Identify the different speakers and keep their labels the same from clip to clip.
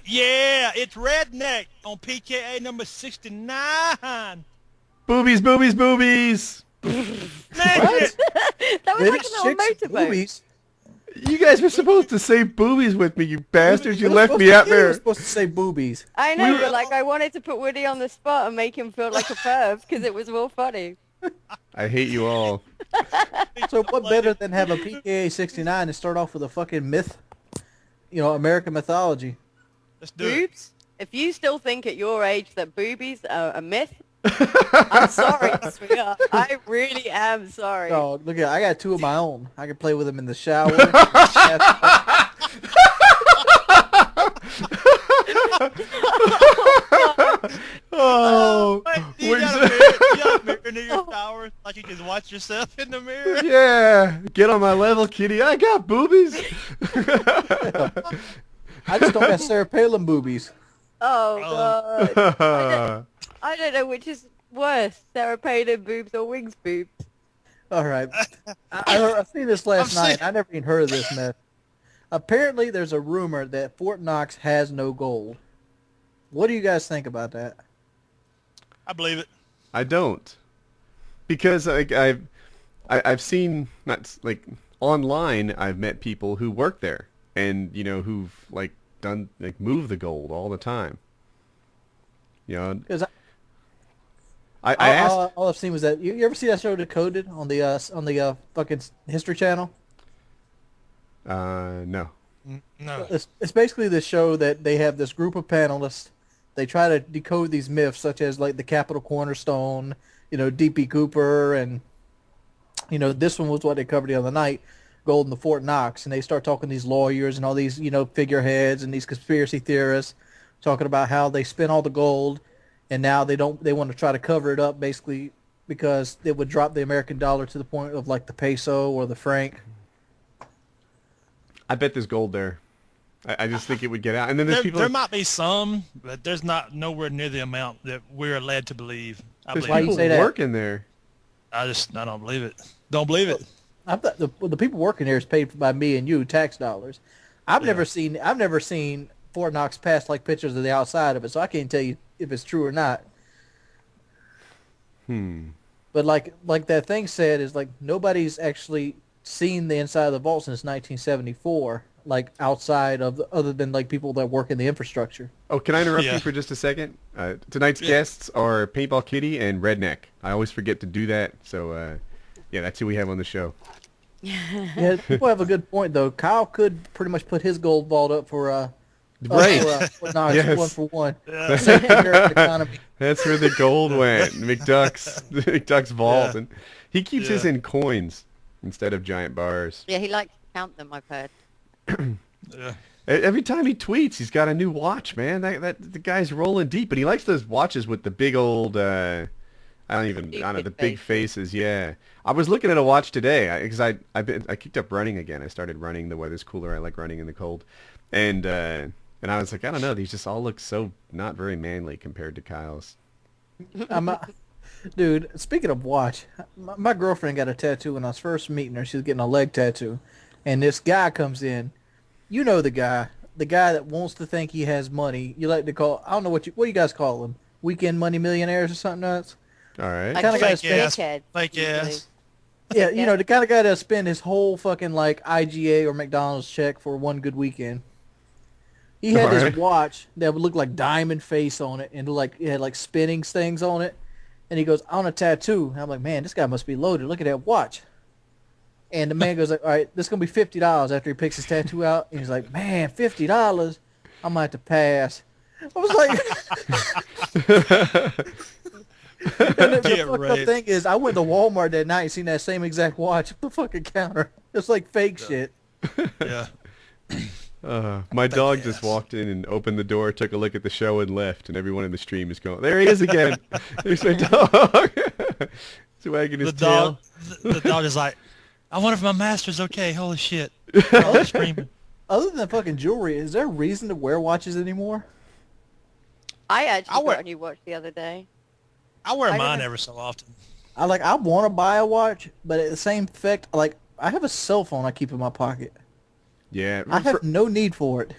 Speaker 1: Yeah, it's Redneck on PKA number 69.
Speaker 2: Boobies, boobies, boobies.
Speaker 1: What?
Speaker 3: That was like a little
Speaker 4: chicks,
Speaker 3: motorboat.
Speaker 4: boobies.
Speaker 2: You guys were supposed to say boobies with me, you bastards. You
Speaker 4: We're
Speaker 2: left
Speaker 4: supposed
Speaker 2: me
Speaker 4: to-
Speaker 2: out
Speaker 4: yeah, We're
Speaker 2: there.
Speaker 4: supposed to say boobies.
Speaker 3: I know, but like I wanted to put Woody on the spot and make him feel like a perv because it was more funny.
Speaker 2: I hate you all.
Speaker 4: So what better than have a PKA 69 and start off with a fucking myth? You know, American mythology.
Speaker 1: Let's do it.
Speaker 3: Boobs? If you still think at your age that boobies are a myth, I'm sorry, sweetheart. I really am sorry.
Speaker 4: Oh, look at I got two of my own. I can play with them in the shower.
Speaker 2: Oh,
Speaker 1: You
Speaker 2: we're
Speaker 1: got a mirror near your shower, like you can watch yourself in the mirror.
Speaker 2: yeah. Get on my level, kitty. I got boobies.
Speaker 4: I just don't have Sarah Palin boobies.
Speaker 3: Oh, God. I don't know which is worse, Sarah Palin boobs or Wings boobs.
Speaker 4: All right. I seen this last
Speaker 1: I'm
Speaker 4: night.
Speaker 1: sick.
Speaker 4: I never even heard of this myth. Apparently, there's a rumor that Fort Knox has no gold. What do you guys think about that?
Speaker 1: I believe it.
Speaker 2: I don't, because I've seen, not like online. I've met people who work there, and who've like done like move the gold all the time.
Speaker 4: Because
Speaker 2: I asked.
Speaker 4: all I've seen was that you ever see that show Decoded on the fucking History Channel?
Speaker 2: No.
Speaker 1: No.
Speaker 4: It's basically the show that they have this group of panelists. They try to decode these myths, such as like the Capitol Cornerstone, D.P. Cooper, and this one was what they covered the other night, gold in the Fort Knox, and they start talking to these lawyers and all these figureheads and these conspiracy theorists, talking about how they spent all the gold, and now they want to try to cover it up basically because it would drop the American dollar to the point of like the peso or the franc.
Speaker 2: I bet there's gold there. I just think it would get out. And then there's people.
Speaker 1: There might be some, but there's not nowhere near the amount that we're led to believe. I
Speaker 2: There's
Speaker 1: believe
Speaker 4: why
Speaker 1: it.
Speaker 4: you
Speaker 2: people
Speaker 4: say that?
Speaker 2: working there.
Speaker 1: I don't believe it. Don't believe it.
Speaker 4: I thought the people working here is paid by me and you tax dollars. I've
Speaker 1: Yeah.
Speaker 4: never seen Fort Knox pass like pictures of the outside of it, so I can't tell you if it's true or not. But like that thing said, is like nobody's actually seen the inside of the vault since 1974, like outside of other than like people that work in the infrastructure.
Speaker 2: Oh, can I interrupt
Speaker 1: Yeah.
Speaker 2: you for just a second? Tonight's guests are PaintballKitty and Redneck. I always forget to do that, so yeah, that's who we have on the show.
Speaker 4: Yeah, people have a good point though. Kyle could pretty much put his gold vault up for
Speaker 2: Right.
Speaker 4: Fort Knox,
Speaker 2: Yes.
Speaker 4: 1-for-1.
Speaker 1: Yeah.
Speaker 4: Save the American economy.
Speaker 2: That's where the gold went. McDuck's vault,
Speaker 1: Yeah.
Speaker 2: and he keeps his
Speaker 1: Yeah.
Speaker 2: in coins instead of giant bars.
Speaker 3: Yeah, he likes to count them, I've heard.
Speaker 1: Yeah.
Speaker 2: Every time he tweets, he's got a new watch, man. The guy's rolling deep, and he likes those watches with the big old, I don't know, the big faces. Yeah, I was looking at a watch today because I kicked up running again. I started running. The weather's cooler. I like running in the cold, and I was like, I don't know. These just all look so not very manly compared to Kyle's.
Speaker 4: Dude, speaking of watch, my girlfriend got a tattoo when I was first meeting her. She was getting a leg tattoo, and this guy comes in. You know the guy that wants to think he has money. You like to call, I don't know what you guys call them, weekend money millionaires or something else.
Speaker 2: All right.
Speaker 4: Kinda
Speaker 3: Like
Speaker 4: guy
Speaker 1: Fake ass.
Speaker 3: dickheads,
Speaker 1: Fake
Speaker 3: usually.
Speaker 1: ass.
Speaker 4: Yeah, the kind of guy that spend his whole fucking like IGA or McDonald's check for one good weekend. He had this
Speaker 2: Alright.
Speaker 4: watch that would look like diamond face on it, and like it had like spinning things on it. And he goes, "I want a tattoo." And I'm like, "Man, this guy must be loaded. Look at that watch." And the man goes like, "All right, this is gonna be $50." After he picks his tattoo out, and he's like, "Man, $50. I might have to pass." I was like. And the
Speaker 1: Get
Speaker 4: fucked up
Speaker 1: right.
Speaker 4: thing is, I went to Walmart that night and seen that same exact watch at the fucking counter. It's like fake shit.
Speaker 1: Yeah.
Speaker 2: My dog just walked in and opened the door, took a look at the show, and left. And everyone in the stream is going, "There he is again." There's my dog. He's wagging his
Speaker 1: The
Speaker 2: tail.
Speaker 1: dog. The dog is like, I wonder if my master's okay. Holy shit. They're all screaming.
Speaker 4: Other than fucking jewelry, is there a reason to wear watches anymore?
Speaker 3: I actually
Speaker 1: I wear-
Speaker 3: got a new watch the other day.
Speaker 1: I wear
Speaker 3: I
Speaker 1: mine
Speaker 3: never-
Speaker 1: every so often.
Speaker 4: I want to buy a watch, but at the same effect, like I have a cell phone I keep in my pocket.
Speaker 2: Yeah.
Speaker 4: I have no need for it.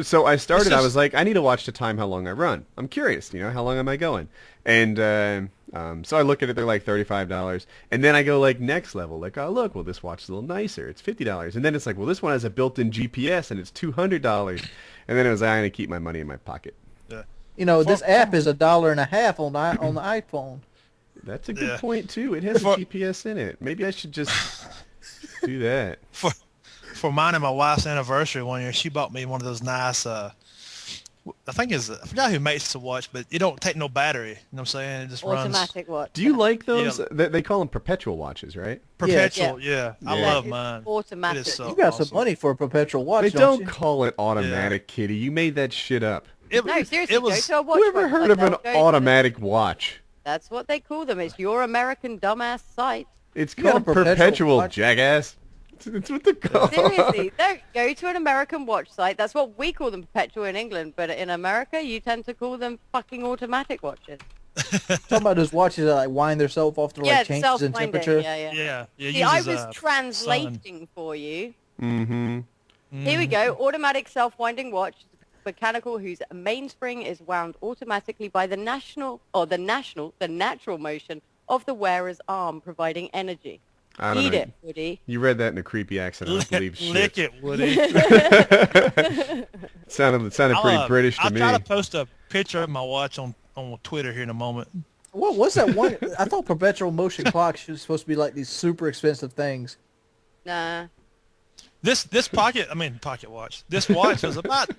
Speaker 2: So I started. I
Speaker 1: just-
Speaker 2: was like, I need to watch the time how long I run. I'm curious, how long am I going? And so I look at it. They're like $35, and then I go like next level. Like, oh look, well this watch is a little nicer. It's $50, and then it's like, well this one has a built-in GPS and it's $200, and then it was like, I'm gonna keep my money in my pocket.
Speaker 1: Yeah.
Speaker 4: This app is $1.50 on the iPhone.
Speaker 2: That's a good
Speaker 1: Yeah.
Speaker 2: point too. It has a
Speaker 1: For-
Speaker 2: GPS in it. Maybe I should just do that.
Speaker 1: For mine and my wife's anniversary one year, she bought me one of those nice. I forgot who makes the watch, but it don't take no battery. You know what I'm saying? It just runs
Speaker 3: Automatic watch.
Speaker 2: Do you like those? They call them perpetual watches, right?
Speaker 1: perpetual. Yeah, I
Speaker 2: Yeah.
Speaker 1: love
Speaker 3: It's
Speaker 1: mine.
Speaker 3: automatic.
Speaker 1: It is so
Speaker 4: You got
Speaker 1: awesome.
Speaker 4: some money for a perpetual watch,
Speaker 2: They
Speaker 4: don't
Speaker 2: don't
Speaker 4: you?
Speaker 2: call it automatic, Kitty. You made that shit up.
Speaker 3: No, seriously,
Speaker 1: It was.
Speaker 3: go to a watch.
Speaker 2: Who ever heard
Speaker 3: website,
Speaker 2: of an
Speaker 3: they'll show you
Speaker 2: automatic watch?
Speaker 3: That's what they call them. It's your American dumbass site.
Speaker 2: It's
Speaker 4: You got a
Speaker 2: called
Speaker 4: perpetual
Speaker 2: perpetual,
Speaker 4: watch?
Speaker 2: jackass. It's what they call.
Speaker 3: Seriously, no, go to an American watch site. That's what we call them, perpetual in England. But in America, you tend to call them fucking automatic watches.
Speaker 4: Talking about those watches that like wind themselves off to
Speaker 3: Yeah,
Speaker 4: like changes in
Speaker 3: self-winding.
Speaker 4: temperature.
Speaker 3: Yeah.
Speaker 1: Yeah. It
Speaker 3: See, I
Speaker 1: uses,
Speaker 3: was translating for you.
Speaker 2: Mm-hmm.
Speaker 3: Here we go. Automatic self-winding watch, mechanical, whose mainspring is wound automatically by the natural motion of the wearer's arm, providing energy.
Speaker 2: I don't
Speaker 3: Eat
Speaker 2: know.
Speaker 3: it, Woody.
Speaker 2: You read that in a creepy accent. I don't believe shit.
Speaker 1: Lick it, Woody.
Speaker 2: Sounded pretty British to
Speaker 1: I'll
Speaker 2: me.
Speaker 1: try to post a picture of my watch on Twitter here in a moment.
Speaker 4: What's that one? I thought perpetual motion clocks was supposed to be like these super expensive things.
Speaker 3: Nah.
Speaker 1: This pocket watch. This watch is about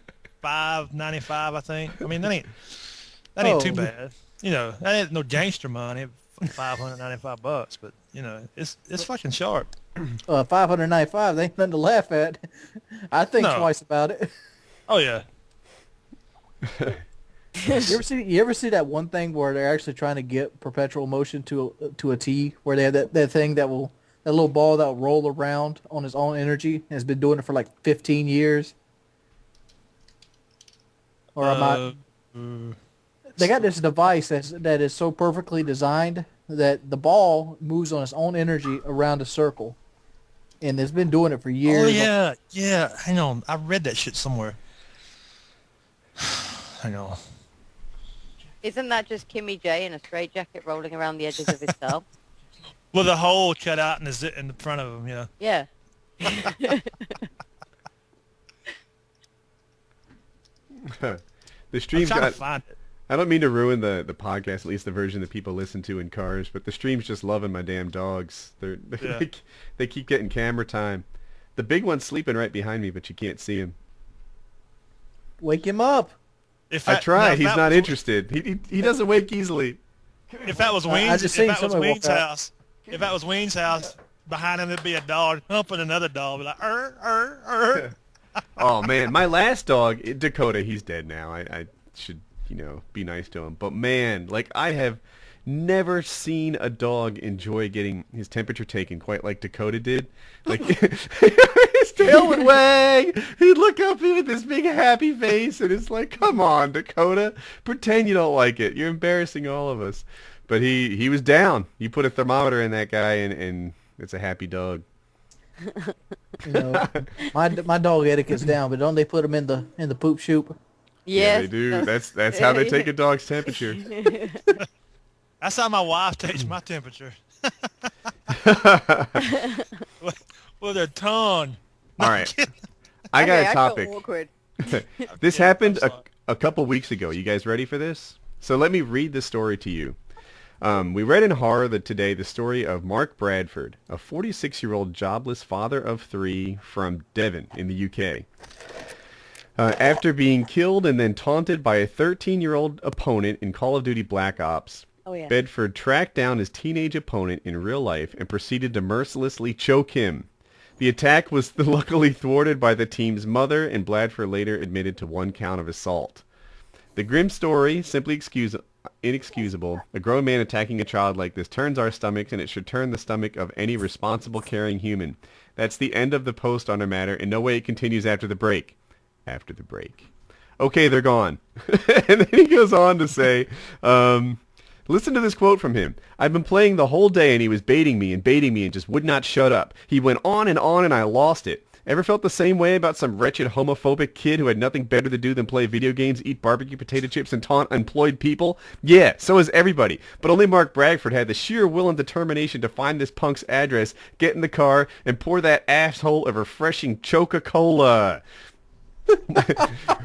Speaker 1: $5.95, I think. I mean, that ain't too bad. That ain't no gangster money. $595, but it's fucking sharp.
Speaker 4: $595. They ain't nothing to laugh at. I think
Speaker 1: No.
Speaker 4: twice about it.
Speaker 1: Oh yeah.
Speaker 4: You ever see that one thing where they're actually trying to get perpetual motion to a T, where they have that thing that little ball that will roll around on its own energy and has been doing it for like 15 years? Or am I? They got this device that is so perfectly designed that the ball moves on its own energy around a circle, and it's been doing it for years.
Speaker 1: Oh yeah. Hang on, I read that shit somewhere. Hang on.
Speaker 3: Isn't that just Kimmy J in a straitjacket rolling around the edges of his cell?
Speaker 1: With a hole cut out in the front of him. Yeah.
Speaker 3: Yeah.
Speaker 2: The stream's
Speaker 1: I'm trying
Speaker 2: got.
Speaker 1: to find it.
Speaker 2: I don't mean to ruin the podcast, at least the version that people listen to in cars, but the stream's just loving my damn dogs.
Speaker 1: Yeah.
Speaker 2: They keep getting camera time. The big one's sleeping right behind me, but you can't see him.
Speaker 4: Wake him up.
Speaker 1: If
Speaker 2: I
Speaker 1: that-
Speaker 2: tried.
Speaker 1: now, if
Speaker 2: He's
Speaker 1: that
Speaker 2: not
Speaker 1: was-
Speaker 2: interested. He doesn't wake easily.
Speaker 1: If that was
Speaker 4: I
Speaker 1: Ween's,
Speaker 4: just
Speaker 1: if
Speaker 4: seen
Speaker 1: that was
Speaker 4: somebody walk
Speaker 1: Ween's
Speaker 4: out.
Speaker 1: house, if that was Ween's house, behind him there'd be a dog humping another dog, be like,
Speaker 2: Oh man, my last dog, Dakota, he's dead now. I should, be nice to him. But man, like I have never seen a dog enjoy getting his temperature taken quite like Dakota did. Like his tail would wag. He'd look up at me with this big happy face, and it's like, come on, Dakota, pretend you don't like it. You're embarrassing all of us. But he was down. You put a thermometer in that guy, and it's a happy dog.
Speaker 4: My dog etiquette's down, but don't they put him in the poop chute?
Speaker 2: Yeah,
Speaker 3: Yes,
Speaker 2: they do. That's how they take a dog's temperature.
Speaker 1: That's how my wife takes my temperature. With her tongue.
Speaker 2: All right, I got
Speaker 3: Okay,
Speaker 2: a topic.
Speaker 3: feel awkward.
Speaker 2: This
Speaker 1: Yeah,
Speaker 2: happened
Speaker 1: I'm sorry.
Speaker 2: a couple weeks ago. You guys ready for this? So let me read the story to you. We read in horror today the story of Mark Bradford, a 46-year-old jobless father of 3 from Devon in the UK. After being killed and then taunted by a 13-year-old opponent in Call of Duty Black Ops,
Speaker 3: Oh, yeah.
Speaker 2: Bedford tracked down his teenage opponent in real life and proceeded to mercilessly choke him. The attack was luckily thwarted by the team's mother, and Bradford later admitted to 1 count of assault. The grim story, simply inexcusable. A grown man attacking a child like this turns our stomachs, and it should turn the stomach of any responsible, caring human. That's the end of the post on the matter. In no way it continues after the break. After the break. Okay, they're gone. And then he goes on to say, listen to this quote from him. I've been playing the whole day, and he was baiting me and just would not shut up. He went on, and I lost it. Ever felt the same way about some wretched homophobic kid who had nothing better to do than play video games, eat barbecue potato chips, and taunt employed people? Yeah, so has everybody. But only Mark Bradford had the sheer will and determination to find this punk's address, get in the car, and pour that asshole a refreshing Coca-Cola.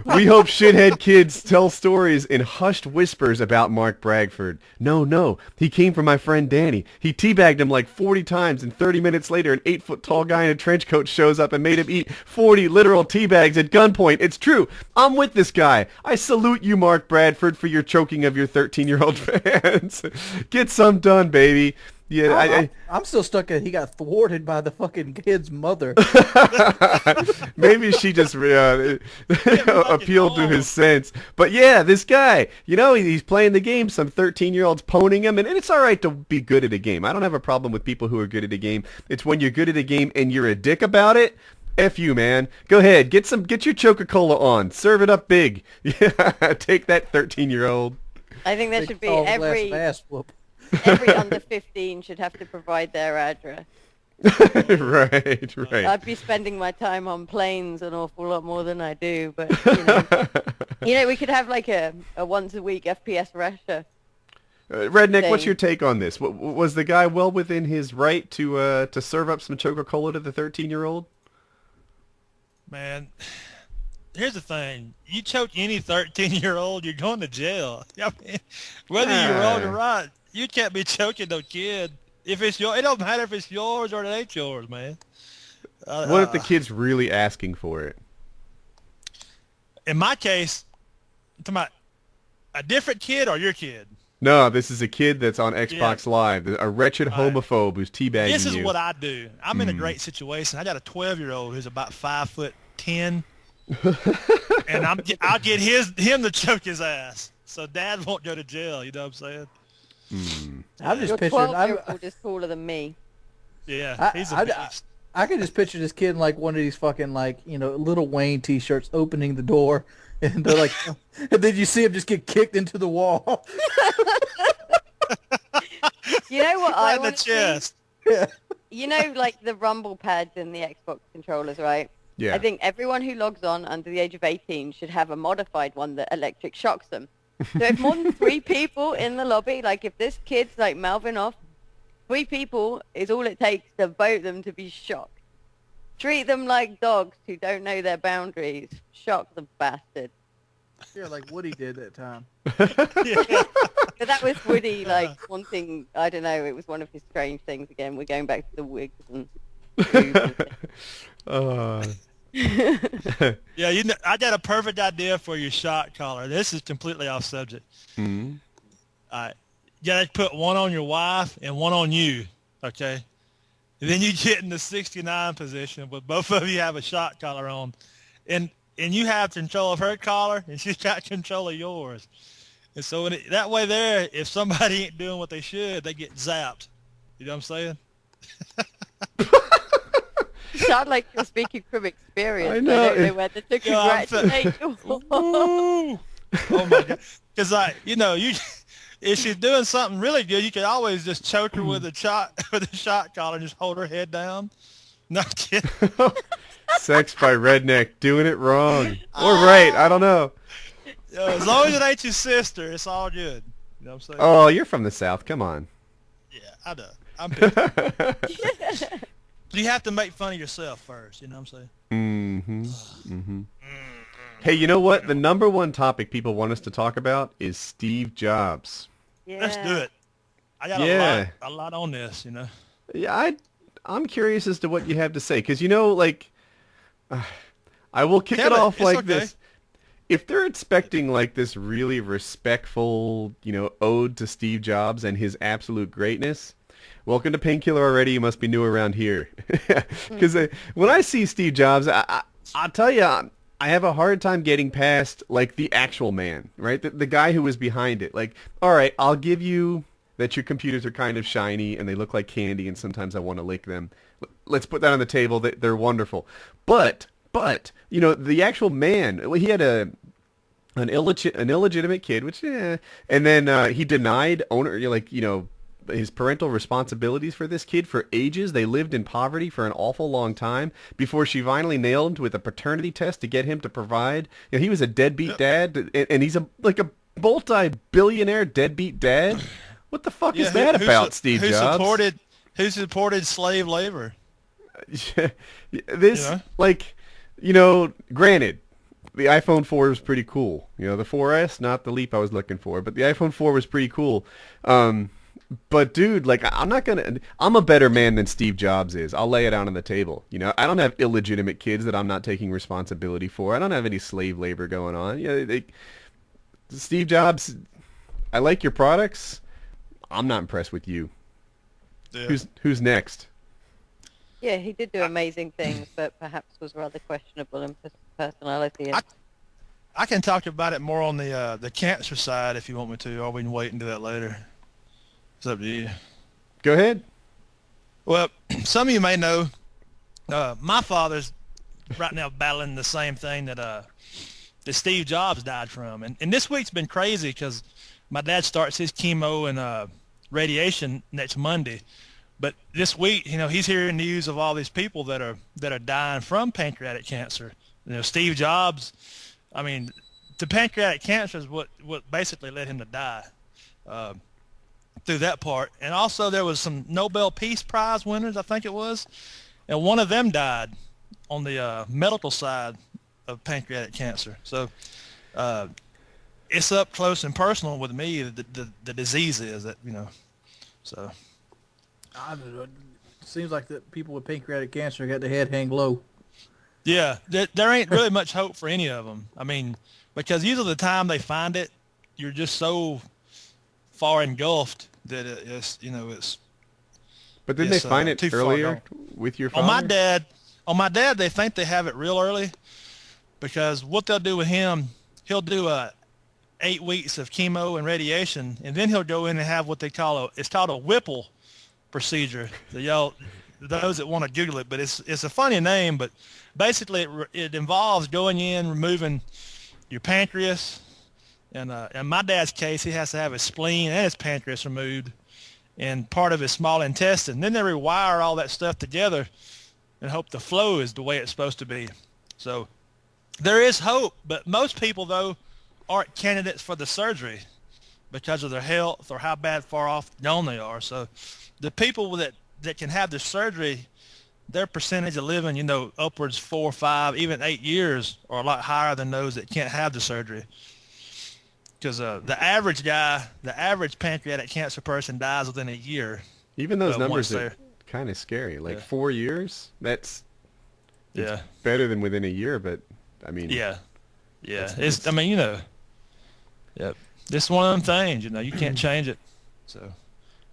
Speaker 2: We hope shithead kids tell stories in hushed whispers about Mark Bradford. No, he came from my friend Danny. He teabagged him like 40 times, and 30 minutes later an 8-foot tall guy in a trench coat shows up and made him eat 40 literal teabags at gunpoint. It's true. I'm with this guy. I salute you, Mark Bradford, for your choking of your 13-year-old fans. Get some done, baby. Yeah,
Speaker 4: I'm still stuck at he got thwarted by the fucking kid's mother.
Speaker 2: Maybe she just appealed to his sense. But yeah, this guy, he's playing the game. Some 13-year-old's poning him, and it's all right to be good at a game. I don't have a problem with people who are good at a game. It's when you're good at a game and you're a dick about it. F you, man. Go ahead, get your Coca-Cola on. Serve it up big. Yeah, take that 13-year-old.
Speaker 3: I think there should be every under 15 should have to provide their address.
Speaker 2: Right.
Speaker 3: I'd be spending my time on planes an awful lot more than I do, but we could have like a once a week FPS Russia.
Speaker 2: Redneck,
Speaker 3: thing.
Speaker 2: What's your take on this? Was the guy well within his right to serve up some Coca-Cola to the 13-year-old?
Speaker 1: Man, here's the thing. You choke any 13-year-old, you're going to jail. I mean, whether you're wrong or right, you can't be choking no kid. If it's it don't matter if it's yours or it ain't yours, man.
Speaker 2: What if the kid's really asking for it?
Speaker 1: In my case, I'm talking about a different kid or your kid?
Speaker 2: No, this is a kid that's on Xbox Live, a wretched homophobe who's teabagging you.
Speaker 1: This is what I do. I'm in a great situation. I got a 12-year-old who's about 5'10", and I'll get him to choke his ass, so Dad won't go to jail. You know what I'm saying?
Speaker 4: I'm just
Speaker 3: Your
Speaker 4: picturing.
Speaker 3: 12-year-old is taller than me.
Speaker 1: Yeah, he's a beast.
Speaker 4: I can just picture this kid in like one of these fucking Little Wayne T-shirts opening the door, and they're like, and then you see him just get kicked into the wall.
Speaker 3: You know what I want
Speaker 1: to chest.
Speaker 3: Like the rumble pads in the Xbox controllers, right?
Speaker 2: Yeah.
Speaker 3: I think everyone who logs on under the age of 18 should have a modified one that electric shocks them. So if more than 3 people in the lobby, like if this kid's like mouthing off, 3 people is all it takes to vote them to be shocked. Treat them like dogs who don't know their boundaries. Shock the bastard.
Speaker 4: Yeah, like Woody did that time.
Speaker 3: But that was Woody, like, wanting, I don't know, it was one of his strange things again. We're going back to the wigs and
Speaker 1: Yeah, I got a perfect idea for your shot collar. This is completely off subject.
Speaker 2: Mm-hmm.
Speaker 1: All right. You got to put one on your wife and one on you, okay? And then you get in the 69 position with both of you have a shot collar on. And you have control of her collar, and she's got control of yours. And so that way there, if somebody ain't doing what they should, they get zapped. You know what I'm saying?
Speaker 3: You sound like you're speaking from experience.
Speaker 2: I know.
Speaker 3: I don't know whether to congratulate you.
Speaker 1: Oh my God. Because if she's doing something really good, you can always just choke her with a shot collar and just hold her head down. Not kidding.
Speaker 2: Sex by Redneck, doing it wrong. Or right, I don't know.
Speaker 1: As long as it ain't your sister, it's all good. You know what I'm saying?
Speaker 2: Oh, you're from the South. Come on.
Speaker 1: Yeah, I know. I'm busy. You have to make fun of yourself first. You know what I'm saying?
Speaker 2: Mm-hmm. Mm-hmm. Hey, you know what? The number one topic people want us to talk about is Steve Jobs.
Speaker 3: Yeah.
Speaker 1: Let's do it. I got a lot on this,
Speaker 2: Yeah, I'm curious as to what you have to say, because I will kick it off like this. If they're expecting like this really respectful, ode to Steve Jobs and his absolute greatness, welcome to Painkiller already. You must be new around here. Because when I see Steve Jobs, I'll tell you, I have a hard time getting past like the actual man, right? The guy who was behind it. Like, all right, I'll give you that your computers are kind of shiny and they look like candy, and sometimes I want to lick them. Let's put that on the table. They're wonderful. But the actual man, he had an illegitimate kid, which and then he denied his parental responsibilities for this kid for ages. They lived in poverty for an awful long time before she finally nailed with a paternity test to get him to provide. You know, he was a deadbeat dad, and he's a multi-billionaire deadbeat dad. What the fuck is that about, Steve Jobs?
Speaker 1: Who supported slave labor?
Speaker 2: This, granted, the iPhone 4 was pretty cool. You know, the 4S, not the leap I was looking for, but the iPhone 4 was pretty cool. But dude, I'm a better man than Steve Jobs is. I'll lay it out on the table. You know, I don't have illegitimate kids that I'm not taking responsibility for. I don't have any slave labor going on. Steve Jobs, I like your products. I'm not impressed with you. Yeah. Who's next?
Speaker 3: He did do amazing things, but perhaps was rather questionable in personality.
Speaker 1: I can talk about it more on the cancer side if you want me to, or we can wait and do that later. It's up to you.
Speaker 2: Go ahead.
Speaker 1: Well, some of you may know my father's right now battling the same thing that Steve Jobs died from. And this week's been crazy because my dad starts his chemo and radiation next Monday. But this week, he's hearing news of all these people that are dying from pancreatic cancer. Steve Jobs, the pancreatic cancer is what basically led him to die through that part. And also there was some Nobel Peace Prize winners, I think it was, and one of them died on the medical side of pancreatic cancer. So it's up close and personal with me, the disease is that, so.
Speaker 4: I don't know. It seems like that people with pancreatic cancer got their head hang low.
Speaker 1: Yeah, there ain't really much hope for any of them. Because usually the time they find it, you're just so far engulfed that it's.
Speaker 2: But didn't they find it earlier with your father?
Speaker 1: On my dad, they think they have it real early, because what they'll do with him, he'll do 8 weeks of chemo and radiation, and then he'll go in and have what they call it's called a Whipple procedure. So those that want to Google it, but it's a funny name, but basically it involves going in, removing your pancreas, and in my dad's case, he has to have his spleen and his pancreas removed, and part of his small intestine. Then they rewire all that stuff together and hope the flow is the way it's supposed to be. So there is hope, but most people, though, aren't candidates for the surgery because of their health or how far off gone they are. So the people that can have the surgery, their percentage of living, upwards 4, 5, even 8 years are a lot higher than those that can't have the surgery. Because the average pancreatic cancer person dies within a year. Even
Speaker 2: those numbers are kind of scary. 4 years, it's better than within a year, but
Speaker 1: Yeah. It's Yep. This is one of them things, you can't change it. So.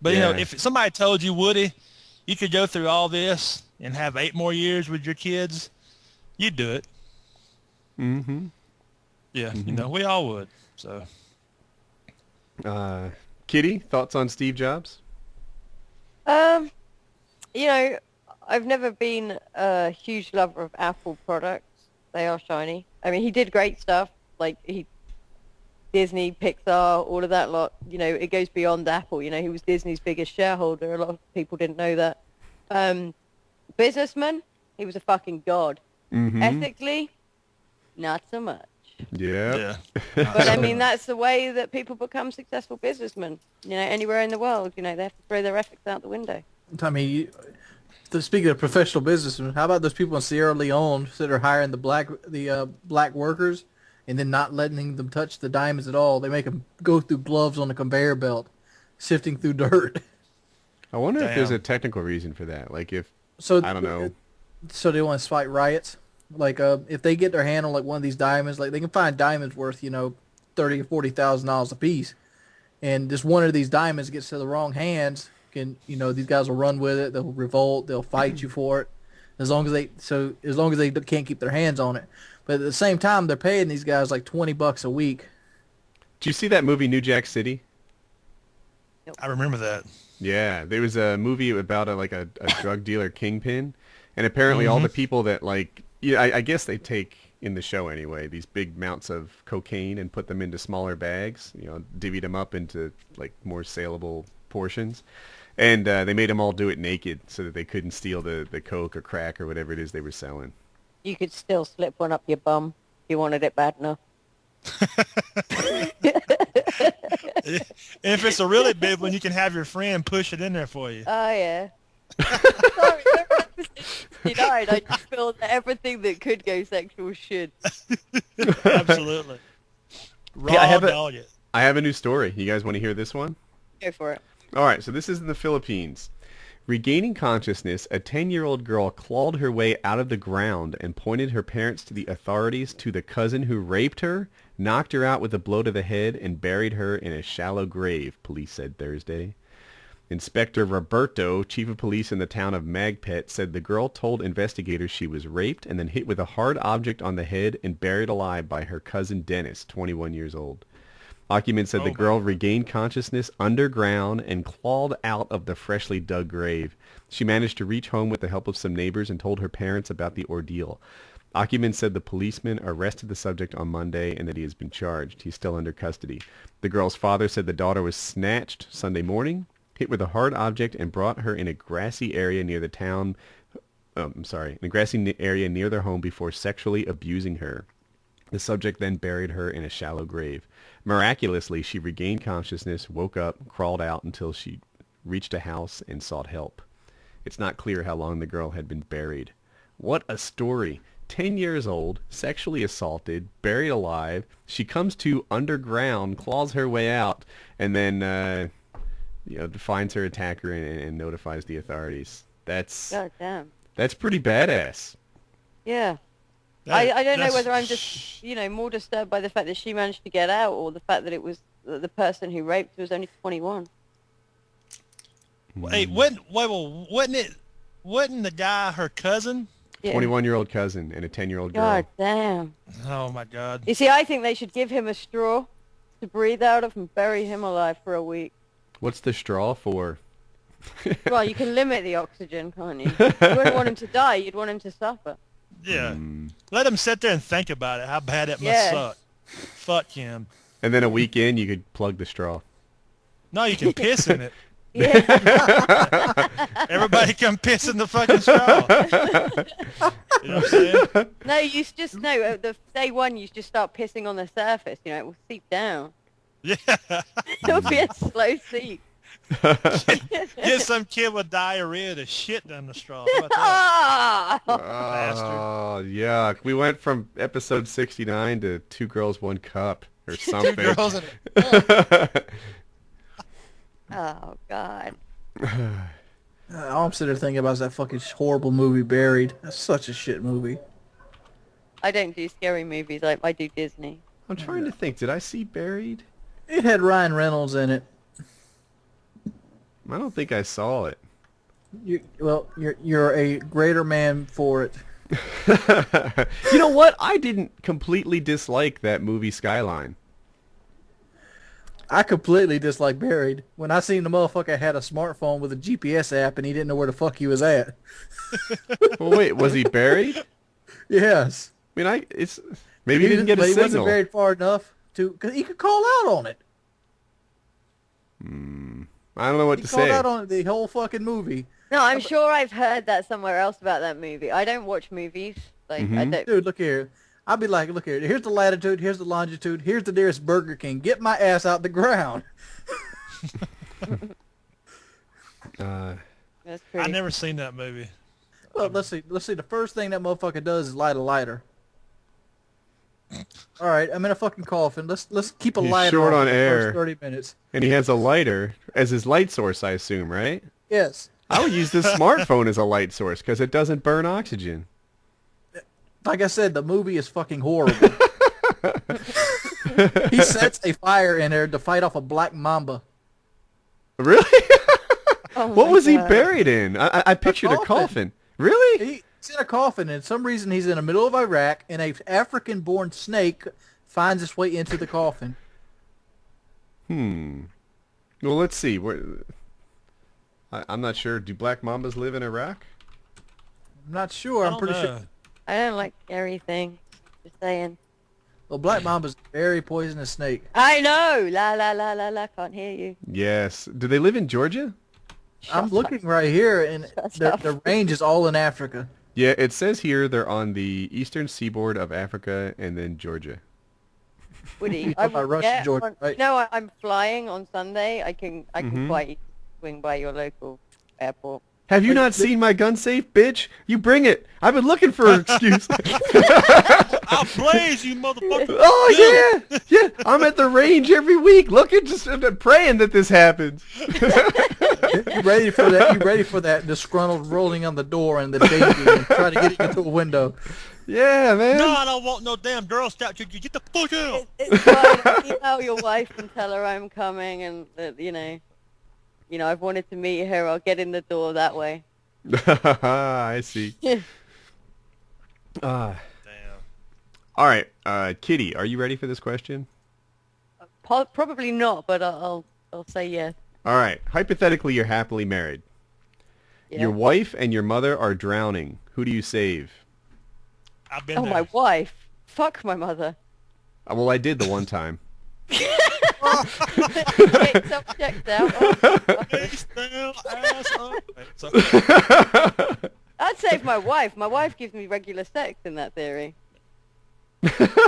Speaker 1: But, if somebody told you, Woody, you could go through all this and have 8 more years with your kids, you'd do it.
Speaker 2: Mm-hmm.
Speaker 1: Yeah, we all would. So.
Speaker 2: Kitty, thoughts on Steve Jobs?
Speaker 3: I've never been a huge lover of Apple products. They are shiny. He did great stuff, Disney, Pixar, all of that lot. It goes beyond Apple. He was Disney's biggest shareholder. A lot of people didn't know that. Businessman, he was a fucking god.
Speaker 2: Mm-hmm.
Speaker 3: Ethically, not so much.
Speaker 2: Yeah.
Speaker 3: But that's the way that people become successful businessmen. Anywhere in the world, they have to throw their ethics out the window.
Speaker 4: Speaking of professional businessmen, how about those people in Sierra Leone that are hiring the black workers and then not letting them touch the diamonds at all? They make them go through gloves on a conveyor belt, sifting through dirt.
Speaker 2: I wonder if there's a technical reason for that. I don't know.
Speaker 4: So they want to spite riots. If they get their hand on one of these diamonds, they can find diamonds worth $30,000 or $40,000 a piece, and just one of these diamonds gets to the wrong hands, these guys will run with it. They'll revolt. They'll fight you for it, as long as they can't keep their hands on it. But at the same time, they're paying these guys $20 a week.
Speaker 2: Did you see that movie New Jack City?
Speaker 1: I remember that.
Speaker 2: Yeah, there was a movie about a drug dealer kingpin, and apparently all the people that I guess they take in the show anyway these big amounts of cocaine and put them into smaller bags, divvied them up into more saleable portions. And they made them all do it naked so that they couldn't steal the coke or crack or whatever it is they were selling.
Speaker 3: You could still slip one up your bum if you wanted it bad enough.
Speaker 1: If it's a really big one, you can have your friend push it in there for you.
Speaker 3: Oh, yeah. Sorry, remember episode 69? I just feel that everything that could go sexual should.
Speaker 1: Absolutely. Raw
Speaker 2: Yeah,
Speaker 1: dog it.
Speaker 2: I have a new story. You guys want to hear this one?
Speaker 3: Go for it.
Speaker 2: All right, so this is in the Philippines. Regaining consciousness, a 10-year-old girl clawed her way out of the ground and pointed her parents to the authorities to the cousin who raped her, knocked her out with a blow to the head, and buried her in a shallow grave, police said Thursday. Inspector Roberto, chief of police in the town of Magpet, said the girl told investigators she was raped and then hit with a hard object on the head and buried alive by her cousin Dennis, 21 years old. Occupants said the girl regained consciousness underground and clawed out of the freshly dug grave. She managed to reach home with the help of some neighbors and told her parents about the ordeal. Occupants said the policeman arrested the subject on Monday and that he has been charged. He's still under custody. The girl's father said the daughter was snatched Sunday morning, hit with a hard object, and brought her in a grassy area near the town. In a grassy area near their home before sexually abusing her. The subject then buried her in a shallow grave. Miraculously, she regained consciousness, woke up, crawled out until she reached a house and sought help. It's not clear how long the girl had been buried. What a story. 10 years old, sexually assaulted, buried alive. She comes to underground, claws her way out, and then finds her attacker and notifies the authorities.
Speaker 3: God damn.
Speaker 2: That's pretty badass.
Speaker 3: Yeah. I don't know whether I'm just, more disturbed by the fact that she managed to get out or the fact that it was the person who raped her was only 21.
Speaker 1: Hey, wasn't the guy her cousin?
Speaker 3: Yeah.
Speaker 2: 21-year-old cousin and a 10-year-old girl.
Speaker 3: God damn.
Speaker 1: Oh, my God.
Speaker 3: You see, I think they should give him a straw to breathe out of and bury him alive for a week.
Speaker 2: What's the straw for?
Speaker 3: Well, you can limit the oxygen, can't you? You wouldn't want him to die. You'd want him to suffer.
Speaker 1: Yeah. Let him sit there and think about it, how bad it must suck. Fuck him.
Speaker 2: And then a week in, you could plug the straw.
Speaker 1: No, you can piss in it.
Speaker 3: Yeah.
Speaker 1: Everybody come piss in the fucking straw. You know what I'm saying?
Speaker 3: No, you just the day one you just start pissing on the surface. It will seep down.
Speaker 1: Yeah.
Speaker 3: It'll be a slow seep.
Speaker 1: Get some kid with diarrhea to shit down the straw. How about that?
Speaker 2: Oh, yuck. We went from episode 69 to 2 girls, 1 cup or something.
Speaker 1: 2 girls and a...
Speaker 3: Oh, God.
Speaker 4: All I'm sitting there thinking about is that fucking horrible movie, Buried. That's such a shit movie.
Speaker 3: I don't do scary movies. I do Disney.
Speaker 2: I'm trying to think. Did I see Buried?
Speaker 4: It had Ryan Reynolds in it.
Speaker 2: I don't think I saw it.
Speaker 4: You're a greater man for it.
Speaker 2: You know what? I didn't completely dislike that movie Skyline.
Speaker 4: I completely dislike Buried. When I seen the motherfucker had a smartphone with a GPS app and he didn't know where the fuck he was at.
Speaker 2: Well, wait, was he buried?
Speaker 4: Yes.
Speaker 2: I mean, maybe he didn't get a signal.
Speaker 4: He wasn't buried far enough because he could call out on it.
Speaker 2: I don't know what to say.
Speaker 4: He called out on the whole fucking movie.
Speaker 3: No, I'm sure I've heard that somewhere else about that movie. I don't watch movies. I don't.
Speaker 4: Dude, look here. I'll be like, look here. Here's the latitude. Here's the longitude. Here's the nearest Burger King. Get my ass out the ground.
Speaker 3: That's
Speaker 1: I
Speaker 3: pretty.
Speaker 1: never seen that movie.
Speaker 4: Well, let's see. The first thing that motherfucker does is light a lighter. All right, I'm in a fucking coffin. Let's keep a
Speaker 2: He's
Speaker 4: lighter
Speaker 2: short on
Speaker 4: for the
Speaker 2: air.
Speaker 4: first 30 minutes.
Speaker 2: And he has a lighter as his light source, I assume, right?
Speaker 4: Yes.
Speaker 2: I would use this smartphone as a light source because it doesn't burn oxygen.
Speaker 4: Like I said, the movie is fucking horrible. He sets a fire in there to fight off a black mamba.
Speaker 2: Really?
Speaker 3: Oh
Speaker 2: What
Speaker 3: my
Speaker 2: was he
Speaker 3: God.
Speaker 2: buried in? I pictured a coffin. Really?
Speaker 4: He's in a coffin, and for some reason he's in the middle of Iraq, and a African-born snake finds its way into the coffin.
Speaker 2: Well, let's see. I'm not sure. Do black mambas live in Iraq?
Speaker 4: I'm not sure. I'm pretty sure.
Speaker 3: I don't like scary things. Just saying.
Speaker 4: Well, black mamba's a very poisonous snake.
Speaker 3: I know. La la la la la. Can't hear you.
Speaker 2: Yes. Do they live in Georgia?
Speaker 4: I'm looking right here, and the range is all in Africa.
Speaker 2: Yeah, it says here they're on the eastern seaboard of Africa and then Georgia.
Speaker 3: Woody,
Speaker 4: talking about Russia, Georgia, right?
Speaker 3: No, I'm flying on Sunday. I can quite swing by your local airport.
Speaker 2: Have you not seen my gun safe, bitch? You bring it. I've been looking for an excuse.
Speaker 1: I'll blaze you, motherfucker.
Speaker 2: Oh, yeah. Yeah, I'm at the range every week looking, just praying that this happens.
Speaker 4: You ready for that? You ready for that disgruntled rolling on the door and the danger and trying to get it into a window?
Speaker 2: Yeah, man.
Speaker 1: No, I don't want no damn Girl Scout. You get the fuck out.
Speaker 3: It's fine. Email your wife and tell her I'm coming, and that you know, I've wanted to meet her. I'll get in the door that way.
Speaker 2: I see.
Speaker 1: Damn.
Speaker 2: All right, Kitty, are you ready for this question?
Speaker 3: Probably not, but I'll say yes.
Speaker 2: All right. Hypothetically, you're happily married.
Speaker 3: Yeah.
Speaker 2: Your wife and your mother are drowning. Who do you save?
Speaker 1: I've been
Speaker 3: Oh,
Speaker 1: there.
Speaker 3: my wife. Fuck my mother.
Speaker 2: Well, I did the one time.
Speaker 3: Get self-checked out. Oh,
Speaker 1: Face down, ass up. So,
Speaker 3: I'd save my wife. My wife gives me regular sex in that theory.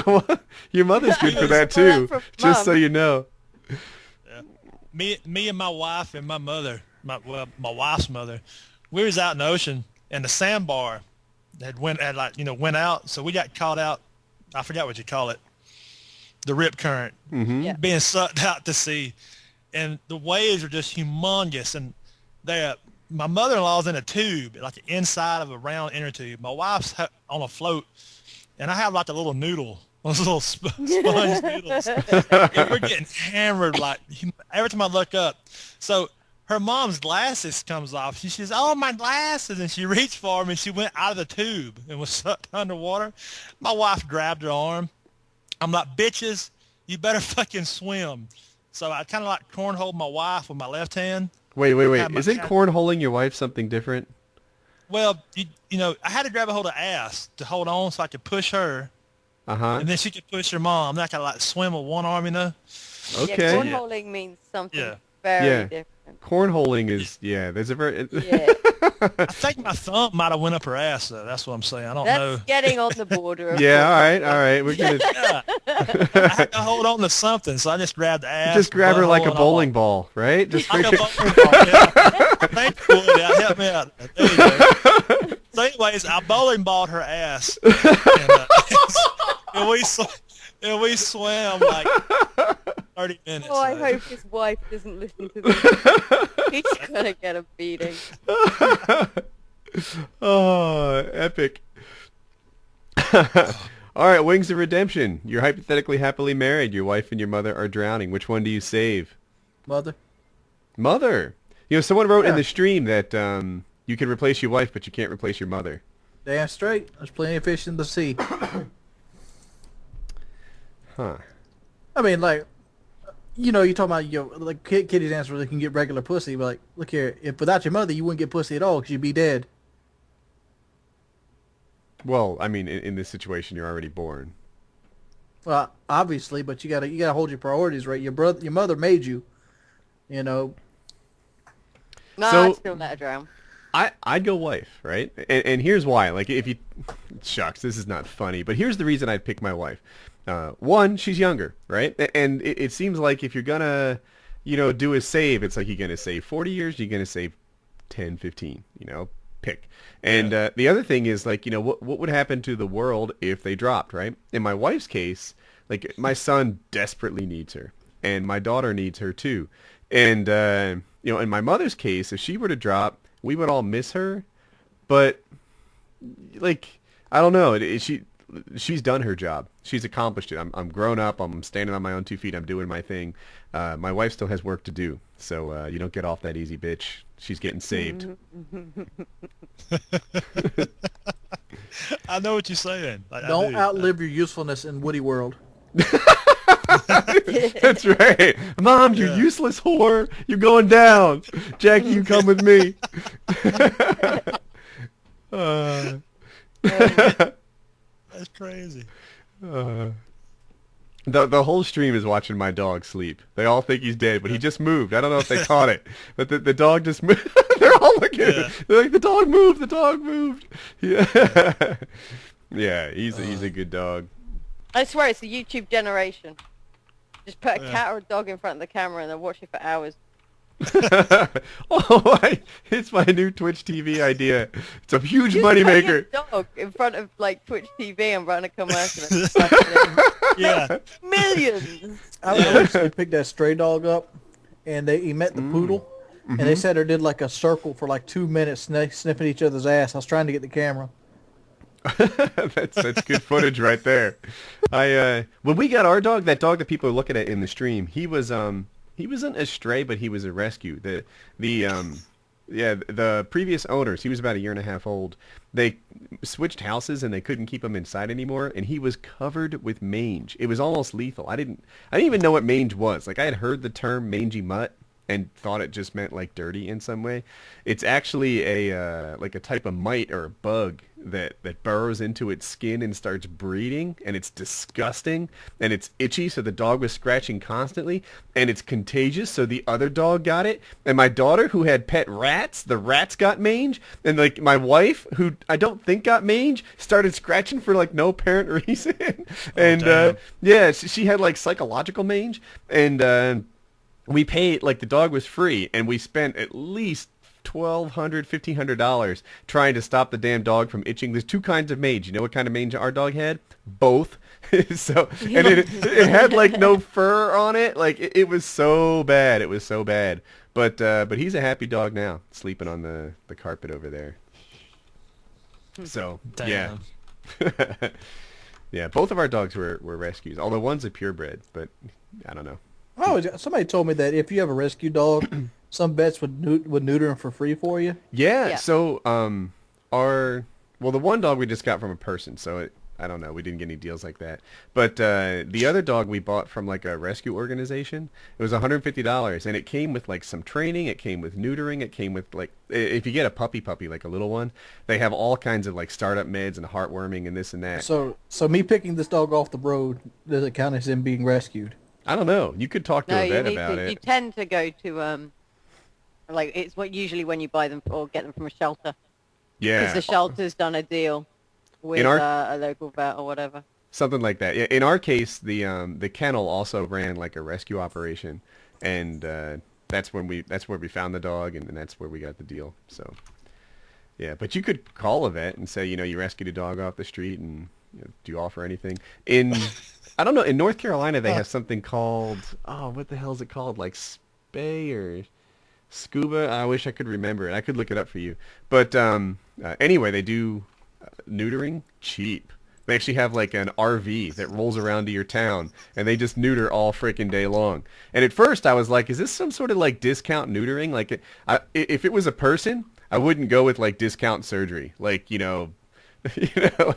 Speaker 2: Well, your mother's good for that
Speaker 3: Well,
Speaker 2: too.
Speaker 3: from
Speaker 2: Just so
Speaker 3: Mom.
Speaker 2: you know.
Speaker 1: yeah. Me and my wife and my mother, my wife's mother, we was out in the ocean, and the sandbar went out, so we got caught out. I forgot what you call it. The rip current,
Speaker 3: Yeah.
Speaker 1: being sucked out to sea, and the waves are just humongous. And my mother-in-law's in a tube, like the inside of a round inner tube. My wife's on a float, and I have like a little noodle, those little sponge noodles, and we're getting hammered like every time I look up. So her mom's glasses comes off. She says, "Oh, my glasses!" And she reached for them, and she went out of the tube and was sucked underwater. My wife grabbed her arm. I'm like, "Bitches, you better fucking swim." So I kind of like cornholed my wife with my left hand.
Speaker 2: Wait.
Speaker 1: Have my
Speaker 2: Isn't
Speaker 1: cat-
Speaker 2: cornholing your wife something different?
Speaker 1: Well, you know, I had to grab a hold of ass to hold on so I could push her,
Speaker 2: Uh-huh.
Speaker 1: and then she could push her mom. Then I could like swim with one arm, you know.
Speaker 2: Okay.
Speaker 3: Yeah, cornholing means something
Speaker 1: Yeah.
Speaker 3: very
Speaker 2: Yeah.
Speaker 3: different.
Speaker 2: Cornholing is, yeah, there's a very...
Speaker 3: Yeah.
Speaker 1: I think my thumb might have went up her ass, though. That's what I'm saying. I don't know.
Speaker 3: That's getting on the border. Of
Speaker 2: Yeah, all right. We're going to
Speaker 1: Yeah. I had to hold on to something, so I just grabbed the ass.
Speaker 2: just grab her like a
Speaker 1: butthole, and
Speaker 2: bowling ball, right? Just
Speaker 1: Like a
Speaker 2: freaking...
Speaker 1: bowling ball, yeah. Thank you, Woody. Help me out. There you go. So anyways, I bowling balled her ass. And we swam like 30 minutes.
Speaker 3: Oh, I
Speaker 1: so.
Speaker 3: hope his wife doesn't listen to this. He's gonna get a beating.
Speaker 2: Oh, epic. All right, Wings of Redemption. You're hypothetically happily married. Your wife and your mother are drowning. Which one do you save?
Speaker 4: Mother.
Speaker 2: Mother. You know, someone wrote in
Speaker 4: Yeah.
Speaker 2: the stream that you can replace your wife, but you can't replace your mother.
Speaker 4: Damn straight. There's plenty of fish in the sea.
Speaker 2: Huh.
Speaker 4: I mean, like, you know, you talking about like Kitty's answer where they can get regular pussy, but like, look here, if without your mother you wouldn't get pussy at all because you'd be dead.
Speaker 2: Well, I mean, in this situation, you're already born.
Speaker 4: Well, obviously, but you gotta hold your priorities right. Your mother made you. You know.
Speaker 3: No,
Speaker 2: So-
Speaker 3: I'd still let her drown.
Speaker 2: I'd go wife, right? And here's why. Like, if you... Shucks, this is not funny, but here's the reason I'd pick my wife. One, she's younger, right? And it seems like if you're gonna, you know, do a save, it's like you're gonna save 40 years, you're gonna save 10, 15, you know, pick. And the other thing is, like, you know, what would happen to the world if they dropped, right? In my wife's case, like, my son desperately needs her, and my daughter needs her too. And, you know, in my mother's case, if she were to drop, we would all miss her, but, like, I don't know, she's done her job. She's accomplished it. I'm grown up. I'm standing on my own 2 feet. I'm doing my thing. My wife still has work to do. So you don't get off that easy, bitch. She's getting saved.
Speaker 1: I know what you're saying. Like, I
Speaker 4: Don't
Speaker 1: do.
Speaker 4: outlive your usefulness in Woody World.
Speaker 2: That's right. Mom, you useless whore. You're going down. Jackie, you come with me.
Speaker 1: That's crazy.
Speaker 2: The whole stream is watching my dog sleep. They all think he's dead, but he just moved. I don't know if they caught it, but the dog just moved. They're all looking at it. They're like, the dog moved. The dog moved. Yeah, yeah. He's a good dog.
Speaker 3: I swear it's a YouTube generation. Just put a cat or a dog in front of the camera and they'll watch it for hours.
Speaker 2: It's my new Twitch TV idea. It's a huge moneymaker.
Speaker 3: Dog in front of like Twitch TV and run a commercial.
Speaker 1: Yeah.
Speaker 3: Millions.
Speaker 4: I recently picked that stray dog up, and he met the poodle, and they said they did like a circle for like 2 minutes, sniffing each other's ass. I was trying to get the camera.
Speaker 2: That's good footage right there. When we got our dog, that dog that people are looking at in the stream, he wasn't a stray, but he was a rescue. The previous owners, he was about 1.5 years old. They switched houses and they couldn't keep him inside anymore, and he was covered with mange. It was almost lethal. I didn't even know what mange was. Like, I had heard the term mangy mutt and thought it just meant like dirty in some way. It's actually a type of mite or a bug that burrows into its skin and starts breeding, and it's disgusting, and it's itchy, so the dog was scratching constantly, and it's contagious, so the other dog got it, and my daughter, who had pet rats, the rats got mange, and like my wife, who I don't think got mange, started scratching for like no apparent reason. And yeah, she had like psychological mange, and we paid, like, the dog was free, and we spent at least $1,200, $1,500 trying to stop the damn dog from itching. There's two kinds of mange. You know what kind of mange our dog had? Both. So, and it had like no fur on it. Like, it was so bad. It was so bad. But he's a happy dog now, sleeping on the carpet over there. So,
Speaker 1: Damn.
Speaker 2: yeah. Yeah, both of our dogs were rescues. Although one's a purebred, but I don't know.
Speaker 4: Oh, somebody told me that if you have a rescue dog, some vets would neuter him for free for you.
Speaker 2: Yeah. So the one dog we just got from a person, so I don't know, we didn't get any deals like that. But the other dog we bought from like a rescue organization, it was $150, and it came with like some training, it came with neutering, it came with like, if you get a puppy like a little one, they have all kinds of like startup meds and heartworming and this and that.
Speaker 4: So me picking this dog off the road, does it count as him being rescued?
Speaker 2: I don't know. You could talk to a vet about it.
Speaker 3: You tend to go to like, it's usually when you buy them or get them from a shelter.
Speaker 2: Yeah.
Speaker 3: Because the shelter's done a deal with a local vet or whatever.
Speaker 2: Something like that. Yeah. In our case, the kennel also ran like a rescue operation, and that's where we found the dog, and that's where we got the deal. So, yeah. But you could call a vet and say, you rescued a dog off the street, and do you offer anything? I don't know. In North Carolina, they have something called, what the hell is it called? Like spay or scuba? I wish I could remember it. I could look it up for you. But anyway, they do neutering cheap. They actually have like an RV that rolls around to your town, and they just neuter all freaking day long. And at first, I was like, is this some sort of like discount neutering? Like, if it was a person, I wouldn't go with like discount surgery. Like,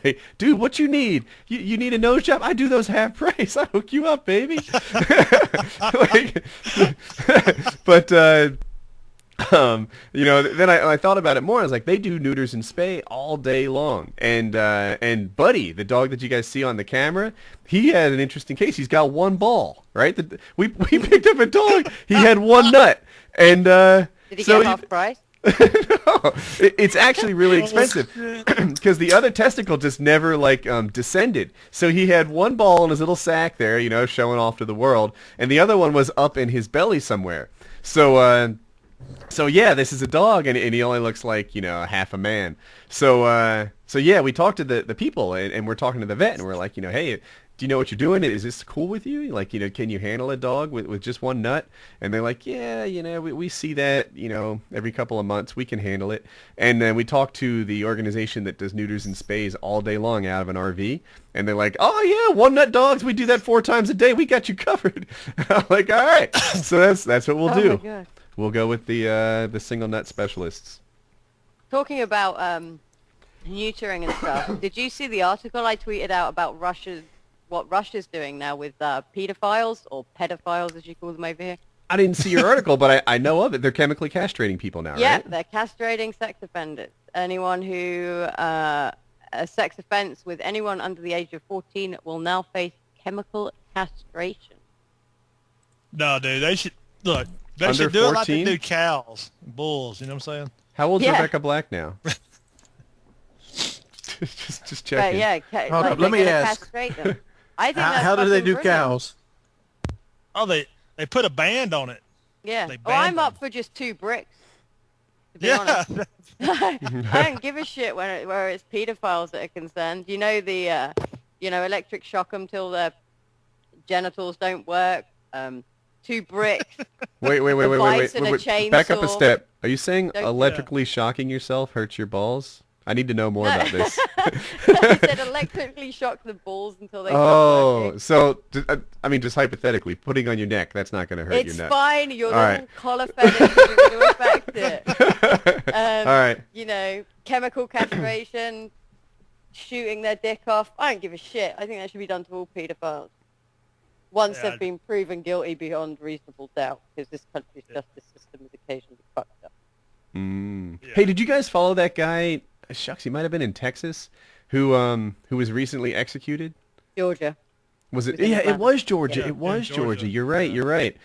Speaker 2: like, dude, what you need? You need a nose job? I do those half price. I hook you up, baby. But then I thought about it more. I was like, they do neuters and spay all day long. And Buddy, the dog that you guys see on the camera, he had an interesting case. He's got one ball, right? We picked up a dog. He had one nut, and
Speaker 3: did he get half price?
Speaker 2: No, it's actually really expensive because the other testicle just never descended. So he had one ball in his little sack there, showing off to the world, and the other one was up in his belly somewhere. So yeah, this is a dog, and he only looks like half a man. So yeah, we talked to the people, and we're talking to the vet, and we're like, hey, do you know what you're doing? Is this cool with you? Like, can you handle a dog with just one nut? And they're like, yeah, we see that, every couple of months. We can handle it. And then we talked to the organization that does neuters and spays all day long out of an RV. And they're like, oh, yeah, one nut dogs. We do that 4 times a day. We got you covered. I'm like, all right. So that's what we'll do.
Speaker 3: My God.
Speaker 2: We'll go with the single nut specialists.
Speaker 3: Talking about neutering and stuff, did you see the article I tweeted out about what Russia's doing now with pedophiles, or pedophiles as you call them over here?
Speaker 2: I didn't see your article, but I know of it. They're chemically castrating people now, right?
Speaker 3: Yeah, they're castrating sex offenders. Anyone who a sex offense with anyone under the age of 14 will now face chemical castration.
Speaker 1: No, dude, they should look. They
Speaker 2: Under
Speaker 1: should do
Speaker 2: 14?
Speaker 1: it like they do cows, and bulls. You know what I'm saying?
Speaker 2: How old's
Speaker 3: Yeah.
Speaker 2: Rebecca Black now? just checking.
Speaker 3: But yeah,
Speaker 4: Hold
Speaker 3: like
Speaker 4: up, let me
Speaker 3: they're gonna
Speaker 4: ask.
Speaker 3: castrate them. I think that's
Speaker 4: How do they
Speaker 3: fucking
Speaker 4: do
Speaker 3: brilliant.
Speaker 4: cows?
Speaker 1: Oh, they put a band on it.
Speaker 3: Yeah.
Speaker 1: They
Speaker 3: Oh, I'm
Speaker 1: banned
Speaker 3: up
Speaker 1: them.
Speaker 3: for just 2 bricks. To be
Speaker 1: Yeah.
Speaker 3: honest. I don't give a shit where it's pedophiles that are concerned. You know the, electric shock them till their genitals don't work. 2 bricks.
Speaker 2: Wait.
Speaker 3: Vice and a
Speaker 2: Back up a
Speaker 3: chainsaw.
Speaker 2: step. Are you saying
Speaker 3: Don't-
Speaker 2: electrically shocking yourself hurts your balls? I need to know more about this.
Speaker 3: I said electrically shock the balls until they stop
Speaker 2: Oh,
Speaker 3: working.
Speaker 2: so just hypothetically, putting on your neck, that's not going to hurt
Speaker 3: It's
Speaker 2: your neck.
Speaker 3: fine. Your
Speaker 2: All
Speaker 3: little
Speaker 2: right.
Speaker 3: collar fetish isn't going to affect it.
Speaker 2: All right.
Speaker 3: Chemical castration, shooting their dick off. I don't give a shit. I think that should be done to all paedophiles. Once
Speaker 1: Yeah.
Speaker 3: they've been proven guilty beyond reasonable doubt, because this country's justice system is occasionally fucked up.
Speaker 2: Mm.
Speaker 1: Yeah.
Speaker 2: Hey, did you guys follow that guy? Shucks, he might have been in Texas, who was recently executed.
Speaker 3: Georgia.
Speaker 2: Was it?
Speaker 3: It was in
Speaker 2: Yeah, it
Speaker 3: Atlanta.
Speaker 2: was Georgia.
Speaker 1: Yeah,
Speaker 2: It was
Speaker 1: in
Speaker 2: Georgia.
Speaker 1: Georgia.
Speaker 2: You're right.
Speaker 1: Yeah.
Speaker 2: You're right.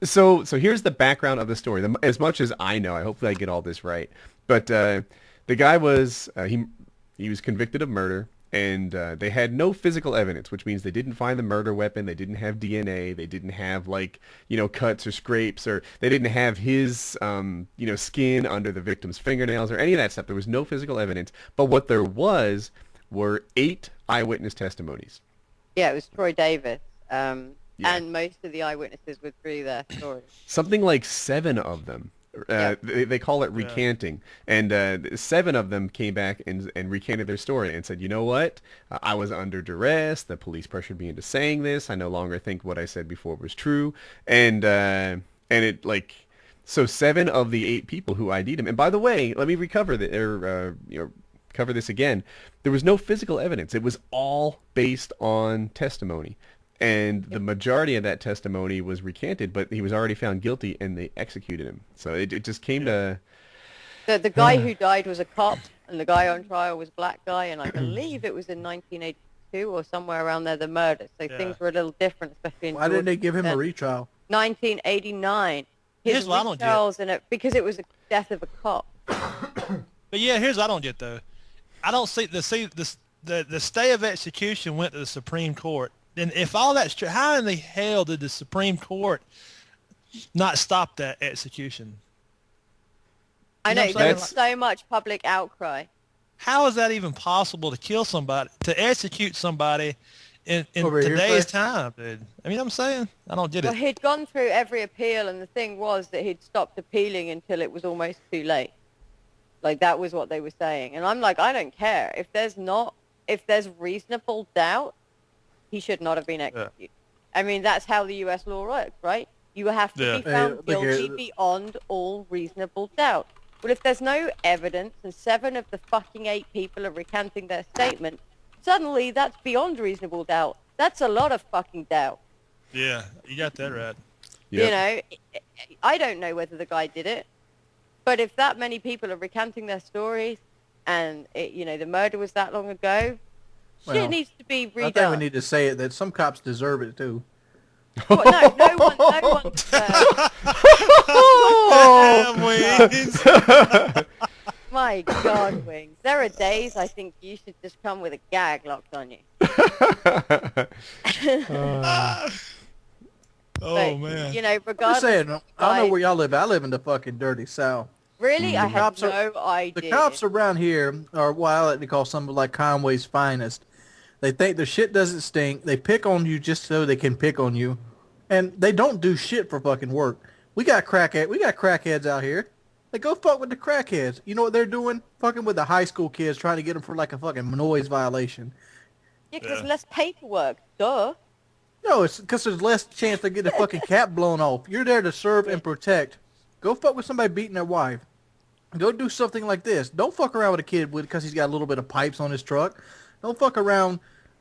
Speaker 2: So here's the background of the story. As much as I know, I hopefully I get all this right. But the guy was he was convicted of murder, and they had no physical evidence, which means they didn't find the murder weapon. They didn't have DNA. They didn't have cuts or scrapes, or they didn't have his skin under the victim's fingernails or any of that stuff. There was no physical evidence. But what there were 8 eyewitness testimonies.
Speaker 3: Yeah, it was Troy Davis.
Speaker 2: Yeah.
Speaker 3: And most of the eyewitnesses withdrew their stories.
Speaker 2: Something like 7 of them.
Speaker 3: Yeah.
Speaker 2: They call it recanting, and 7 of them came back and recanted their story and said, you know what, I was under duress, the police pressured me into saying this, I no longer think what I said before was true, and it so 7 of the 8 people who ID'd him, and by the way, let me cover this again, there was no physical evidence, it was all based on testimony. And the majority of that testimony was recanted, but he was already found guilty, and they executed him. So it just came to...
Speaker 3: The guy who died was a cop, and the guy on trial was a black guy, and I believe it was in 1982 or somewhere around there, the murder. So
Speaker 1: Yeah.
Speaker 3: thing were a little different, especially in
Speaker 4: Why didn't they
Speaker 3: Georgia
Speaker 4: give him a
Speaker 3: then.
Speaker 4: retrial?
Speaker 3: 1989. His
Speaker 1: Here's what I don't get.
Speaker 3: retrials in it because it was the death of a cop.
Speaker 1: But yeah, here's what I don't get though. I don't see the stay of execution went to the Supreme Court. And if all that's true, how in the hell did the Supreme Court not stop that execution?
Speaker 3: I
Speaker 1: You know
Speaker 3: know,
Speaker 1: what I'm
Speaker 3: there
Speaker 1: saying?
Speaker 3: was so much public outcry.
Speaker 1: How is that even possible to kill somebody, to execute somebody in
Speaker 4: Over here,
Speaker 1: today's
Speaker 4: Fred?
Speaker 1: time, dude? I mean, I'm saying, I don't get
Speaker 3: Well,
Speaker 1: it.
Speaker 3: he'd gone through every appeal, and the thing was that he'd stopped appealing until it was almost too late. Like, that was what they were saying. And I'm like, I don't care. If there's reasonable doubt, he should not have been executed. I mean, that's how the U.S. law works, right? You have to
Speaker 1: Yeah.
Speaker 3: be found
Speaker 4: Hey, look here.
Speaker 3: guilty beyond all reasonable doubt. But if there's no evidence and 7 of the fucking 8 people are recanting their statement, suddenly that's beyond reasonable doubt. That's a lot of fucking doubt.
Speaker 1: Yeah, you got that right.
Speaker 2: Yep.
Speaker 3: You know, I don't know whether the guy did it, but if that many people are recanting their stories and, the murder was that long ago,
Speaker 4: Well,
Speaker 3: shit needs to be redone.
Speaker 4: I think we need to say it that some cops deserve it too.
Speaker 3: Well, no one.
Speaker 1: Oh, Wings.
Speaker 3: My God, Wings. There are days I think you should just come with a gag locked on you.
Speaker 1: Oh,
Speaker 3: But,
Speaker 1: man.
Speaker 3: You know,
Speaker 4: I'm just
Speaker 3: regardless.
Speaker 4: saying, I don't know
Speaker 3: guys-
Speaker 4: where y'all live. I live in the fucking dirty South.
Speaker 3: Really, I had
Speaker 4: cops are-
Speaker 3: no idea.
Speaker 4: The cops around here are what I like to call some of like Conway's finest. They think their shit doesn't stink. They pick on you just so they can pick on you, and they don't do shit for fucking work. We got crackheads out here. They go fuck with the crackheads. You know what they're doing? Fucking with the high school kids, trying to get them for like a fucking noise violation.
Speaker 3: Yeah, because
Speaker 1: Yeah.
Speaker 3: less paperwork. Duh.
Speaker 4: No, it's because there's less chance to get a fucking cap blown off. You're there to serve and protect. Go fuck with somebody beating their wife. Go do something like this. Don't fuck around with a kid because he's got a little bit of pipes on his truck. Don't fuck around,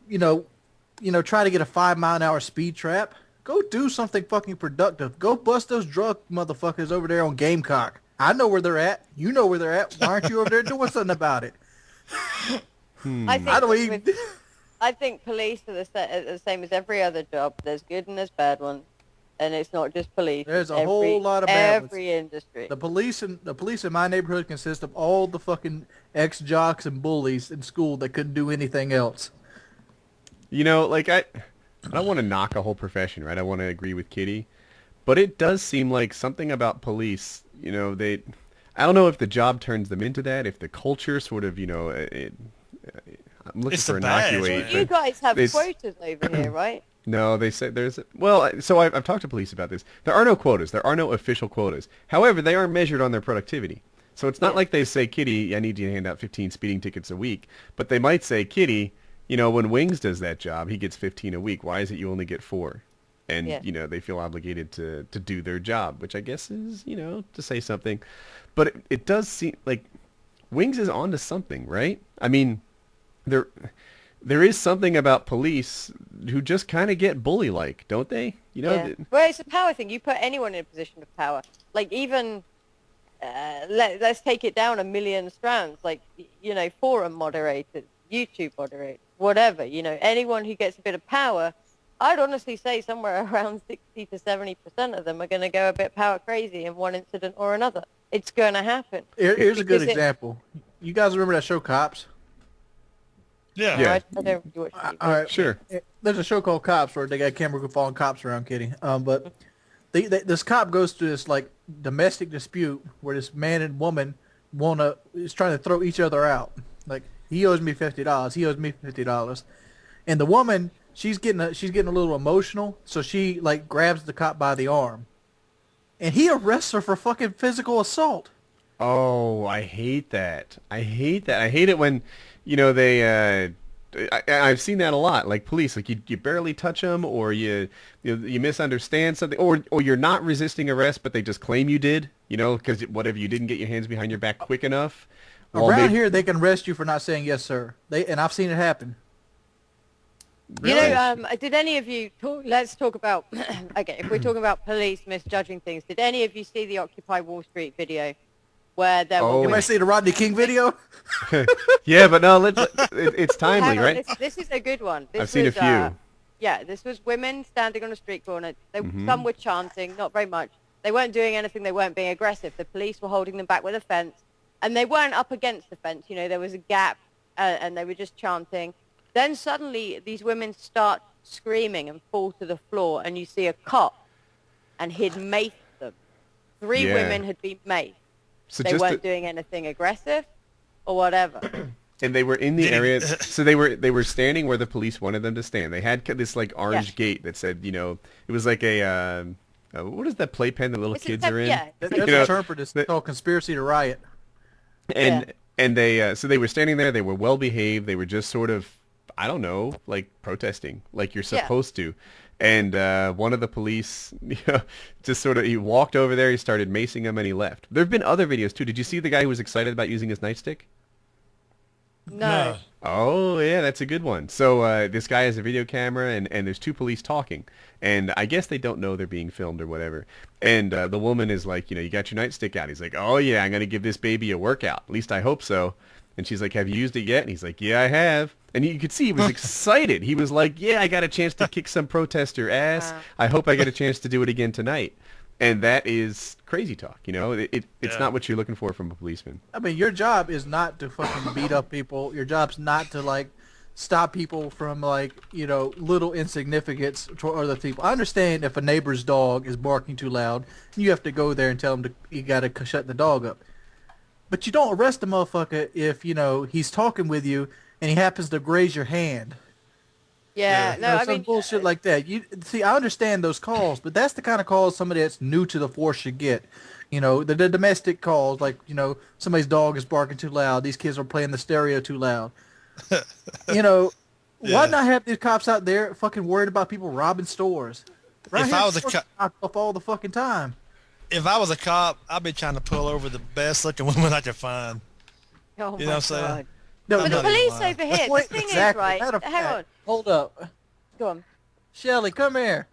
Speaker 4: try to get a 5-mile-an-hour speed trap. Go do something fucking productive. Go bust those drug motherfuckers over there on Gamecock. I know where they're at. You know where they're at. Why aren't you over there doing something about it?
Speaker 3: I think
Speaker 4: I don't
Speaker 3: with-
Speaker 4: even...
Speaker 3: I think police are the same as every other job. There's good and there's bad ones, and it's not just police.
Speaker 4: There's a whole lot of bad ones.
Speaker 3: Every industry.
Speaker 4: The police in my neighborhood consist of all the fucking ex-jocks and bullies in school that couldn't do anything else.
Speaker 2: You know, like I don't want to knock a whole profession, right? I want to agree with Kitty, but it does seem like something about police. You know, I don't know if the job turns them into that, if the culture sort of, I'm looking
Speaker 1: It's
Speaker 2: for
Speaker 1: the badge,
Speaker 2: inoculate.
Speaker 1: right?
Speaker 3: You guys have
Speaker 2: It's-
Speaker 3: quotas over here, right?
Speaker 2: No, they say so I've talked to police about this. There are no quotas. There are no official quotas. However, they are measured on their productivity. So it's not like they say, Kitty, I need you to hand out 15 speeding tickets a week. But they might say, Kitty, when Wings does that job, he gets 15 a week. Why is it you only get 4? And, they feel obligated to do their job, which I guess is, to say something. But it does seem like Wings is onto something, right? I mean, there is something about police who just kind of get bully-like, don't they?
Speaker 3: Yeah. Well, it's a power thing. You put anyone in a position of power. Like, even, let's take it down a million strands. Like, forum moderators, YouTube moderators, whatever. Anyone who gets a bit of power, I'd honestly say somewhere around 60 to 70% of them are going to go a bit power crazy in one incident or another. It's going to happen.
Speaker 4: Here's a good example. You guys remember that show Cops?
Speaker 1: Yeah.
Speaker 2: Yeah.
Speaker 3: I don't watch TV.
Speaker 4: All right.
Speaker 2: Sure.
Speaker 4: There's a show called Cops where they got camera crew following cops around, Kitty. But this cop goes to this like domestic dispute where this man and woman is trying to throw each other out. Like, he owes me $50, he owes me $50, and the woman, she's getting a little emotional, so she like grabs the cop by the arm, and he arrests her for fucking physical assault.
Speaker 2: Oh, I hate that. I hate it when, I've seen that a lot. Like police, like you barely touch them, or you misunderstand something, or you're not resisting arrest, but they just claim you did. Because whatever, you didn't get your hands behind your back quick enough.
Speaker 4: Around here, they can arrest you for not saying yes, sir. And I've seen it happen.
Speaker 2: Really?
Speaker 3: Did any of you let's talk about, okay, if we're talking about police misjudging things, did any of you see the Occupy Wall Street video where there were
Speaker 4: You might see the Rodney King video?
Speaker 2: Yeah, but no, it's timely, right?
Speaker 3: This is a good one.
Speaker 2: I've seen a few.
Speaker 3: This was women standing on a street corner. Some were chanting, not very much. They weren't doing anything. They weren't being aggressive. The police were holding them back with a fence, and they weren't up against the fence. There was a gap, and they were just chanting. Then suddenly, these women start screaming and fall to the floor, and you see a cop, and he'd maced them. 3 women had been maced. So they weren't doing anything aggressive or whatever.
Speaker 2: And they were in the area, so they were standing where the police wanted them to stand. They had this like orange gate that said, it was like a what is that playpen that little kids are in?
Speaker 3: Yeah,
Speaker 4: There's a term for this called conspiracy to riot.
Speaker 2: And they so they were standing there. They were well behaved. They were just sort of, I don't know, like protesting, like you're supposed to. And one of the police, just sort of, he walked over there, he started macing him, and he left. There have been other videos, too. Did you see the guy who was excited about using his nightstick?
Speaker 3: No.
Speaker 2: Oh, yeah, that's a good one. So this guy has a video camera, and there's 2 police talking. And I guess they don't know they're being filmed or whatever. And the woman is like, you got your nightstick out. He's like, oh, yeah, I'm going to give this baby a workout. At least I hope so. And she's like, have you used it yet? And he's like, yeah, I have. And you could see he was excited. He was like, yeah, I got a chance to kick some protester ass. I hope I get a chance to do it again tonight. And that is crazy talk, It's not what you're looking for from a policeman.
Speaker 4: I mean, your job is not to fucking beat up people. Your job's not to, like, stop people from, like, little insignificance to other people. I understand if a neighbor's dog is barking too loud, you have to go there and tell him you got to shut the dog up. But you don't arrest the motherfucker if, he's talking with you and he happens to graze your hand.
Speaker 3: Yeah, no, I mean,
Speaker 4: bullshit like that. See, I understand those calls, but that's the kind of calls somebody that's new to the force should get. The domestic calls, like, somebody's dog is barking too loud. These kids are playing the stereo too loud. Why not have these cops out there fucking worried about people robbing stores?
Speaker 1: If I was a cop,
Speaker 4: off all the fucking time.
Speaker 1: If I was a cop, I'd be trying to pull over the best looking woman I could find.
Speaker 3: Oh,
Speaker 1: you know what I'm saying?
Speaker 4: No,
Speaker 3: but the police over here, the thing is, right, hang on.
Speaker 4: Hold up.
Speaker 3: Go on.
Speaker 4: Shelly, come here.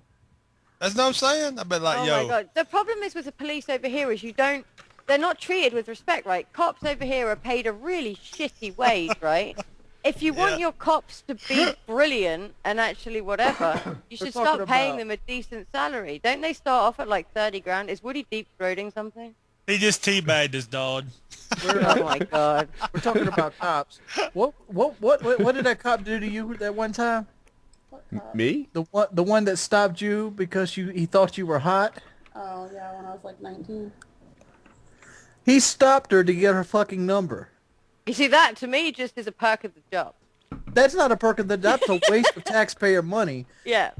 Speaker 1: That's what I'm saying? I'd be like,
Speaker 3: oh
Speaker 1: yo.
Speaker 3: My God. The problem is with the police over here is they're not treated with respect, right? Cops over here are paid a really shitty wage, right? if you want your cops to be brilliant and actually whatever, you should start paying them a decent salary. Don't they start off at like 30 grand? Is Woody deep throating something?
Speaker 1: He just teabagged his dog.
Speaker 3: Oh my god.
Speaker 4: We're talking about cops. What did that cop do to you that one time?
Speaker 2: Me?
Speaker 4: The one that stopped you because he thought you were hot?
Speaker 5: Oh, yeah, when I was like 19.
Speaker 4: He stopped her to get her fucking number.
Speaker 3: You see, that to me just is a perk of the job.
Speaker 4: That's not a perk of the job. That's a waste of taxpayer money.
Speaker 3: Yeah.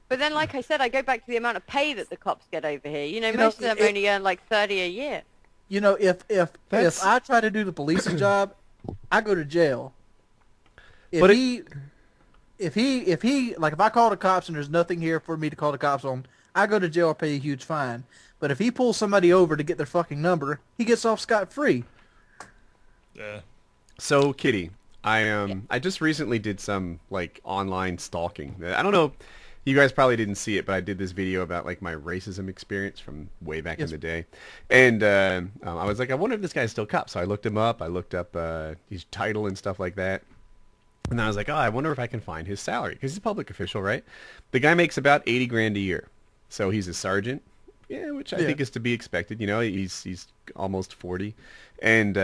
Speaker 3: But then, like I said, I go back to the amount of pay that the cops get over here. You know, most of them only earn like 30 a year.
Speaker 4: You know, if I try to do the police's job, I go to jail. If I call the cops and there's nothing here for me to call the cops on, I go to jail or pay a huge fine. But if he pulls somebody over to get their fucking number, he gets off scot-free.
Speaker 1: Yeah.
Speaker 2: So, Kitty, I just recently did some like online stalking. I don't know, you guys probably didn't see it, but I did this video about like my racism experience from way back in the day, and I was like, I wonder if this guy's still a cop. So I looked him up. I looked up his title and stuff like that, and I was like, oh, I wonder if I can find his salary because he's a public official, right? The guy makes about 80 grand a year, so he's a sergeant. Yeah, which I think is to be expected. You know, he's almost 40. And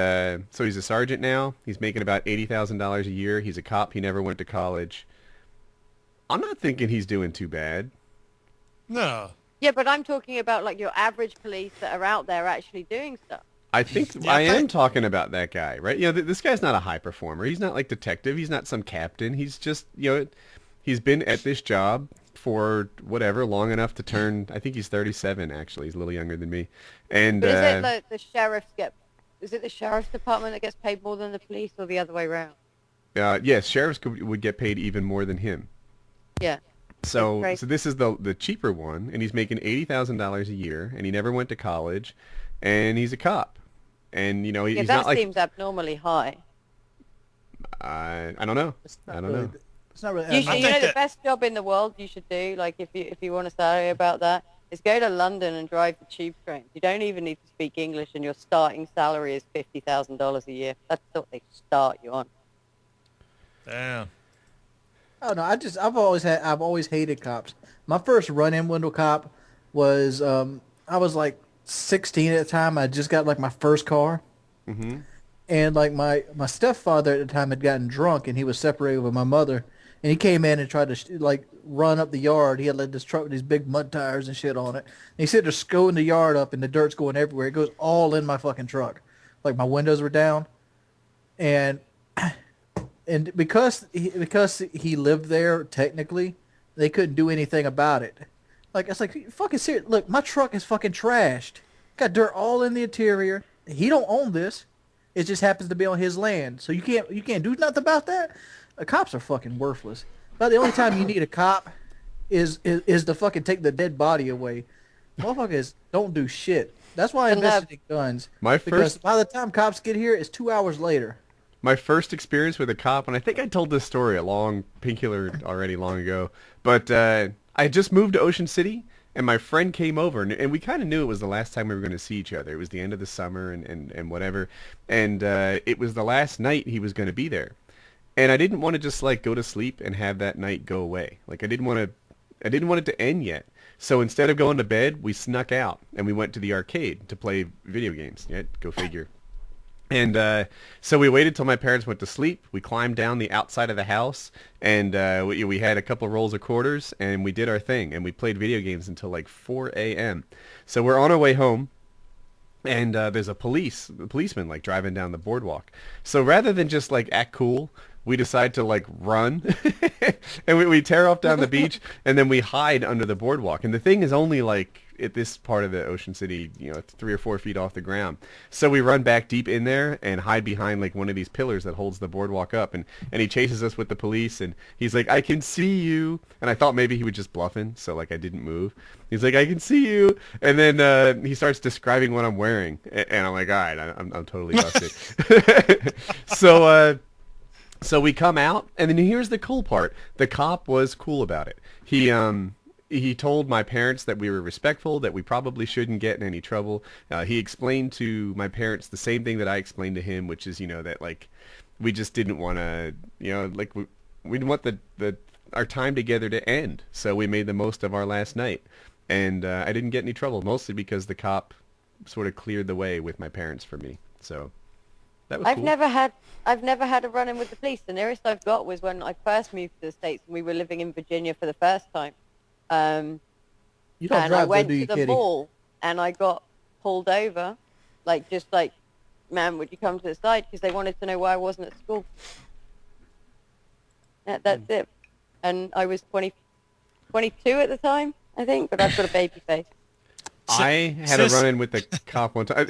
Speaker 2: so he's a sergeant now. He's making about $80,000 a year. He's a cop. He never went to college. I'm not thinking he's doing too bad.
Speaker 1: No.
Speaker 3: Yeah, but I'm talking about like your average police that are out there actually doing stuff.
Speaker 2: I think I am talking about that guy, right? You know, this guy's not a high performer. He's not like detective. He's not some captain. He's just, you know, he's been at this job for whatever, long enough to turn, I think he's 37 actually. He's a little younger than me. And
Speaker 3: but is it like the sheriffs is it the sheriff's department that gets paid more than the police or the other way around?
Speaker 2: Yes, sheriffs would get paid even more than him.
Speaker 3: Yeah.
Speaker 2: So this is the cheaper one, and he's making $80,000 a year, and he never went to college, and he's a cop. And, you know, he's not like...
Speaker 3: that seems abnormally high.
Speaker 2: I don't know. I don't know.
Speaker 4: It's not really.
Speaker 3: You know the best job in the world you should do, like if you want a salary about that, is go to London and drive the tube trains. You don't even need to speak English, and your starting salary is $50,000 a year. That's what they start you on.
Speaker 1: Damn.
Speaker 4: Oh no, I've always hated cops. My first run-in window cop was I was like 16 at the time. I just got like my first car.
Speaker 2: Mm-hmm.
Speaker 4: And like my stepfather at the time had gotten drunk, and he was separated with my mother. And he came in and tried to like run up the yard. He had like this truck with these big mud tires and shit on it. And he said to scoping the yard up, and the dirt's going everywhere. It goes all in my fucking truck. Like my windows were down, and because he lived there technically, they couldn't do anything about it. Like it's like fucking serious. Look, my truck is fucking trashed. Got dirt all in the interior. He don't own this. It just happens to be on his land, so you can't do nothing about that. Cops are fucking worthless. But the only time you need a cop is to fucking take the dead body away. Motherfuckers don't do shit. That's why I invested in guns. Because by the time cops get here, it's 2 hours later.
Speaker 2: My first experience with a cop, and I think I told this story long ago, but I just moved to Ocean City, and my friend came over, and we kind of knew it was the last time we were going to see each other. It was the end of the summer and whatever, and it was the last night he was going to be there. And I didn't want to just like go to sleep and have that night go away. Like I didn't want it to end yet. So instead of going to bed, we snuck out and we went to the arcade to play video games. Yeah, go figure. And so we waited till my parents went to sleep. We climbed down the outside of the house, and we had a couple rolls of quarters, and we did our thing, and we played video games until like 4 a.m. So we're on our way home, and there's a policeman like driving down the boardwalk. So rather than just like act cool, we decide to like run, and we tear off down the beach, and then we hide under the boardwalk. And the thing is only like at this part of the Ocean City, you know, it's 3 or 4 feet off the ground. So we run back deep in there and hide behind like one of these pillars that holds the boardwalk up. And he chases us with the police, and he's like, "I can see you." And I thought maybe he was just bluffing, so like I didn't move. He's like, "I can see you." And then he starts describing what I'm wearing, and I'm like, "All right, I'm totally busted." So we come out, and then here's the cool part. The cop was cool about it. He he told my parents that we were respectful, that we probably shouldn't get in any trouble. He explained to my parents the same thing that I explained to him, which is, that like we just didn't want to, like we didn't want our time together to end, so we made the most of our last night. And I didn't get any trouble, mostly because the cop sort of cleared the way with my parents for me. So that was
Speaker 3: I've
Speaker 2: cool.
Speaker 3: never had a run-in with the police. The nearest I've got was when I first moved to the States and we were living in Virginia for the first time.
Speaker 4: You don't
Speaker 3: and
Speaker 4: drive
Speaker 3: I went
Speaker 4: though, do
Speaker 3: to
Speaker 4: you,
Speaker 3: the
Speaker 4: Kitty?
Speaker 3: mall and I got pulled over, just like, ma'am, would you come to the side? Because they wanted to know why I wasn't at school. That's it. And I was 22 at the time, I think, but I've got a baby face.
Speaker 2: I had a run-in with the cop one time.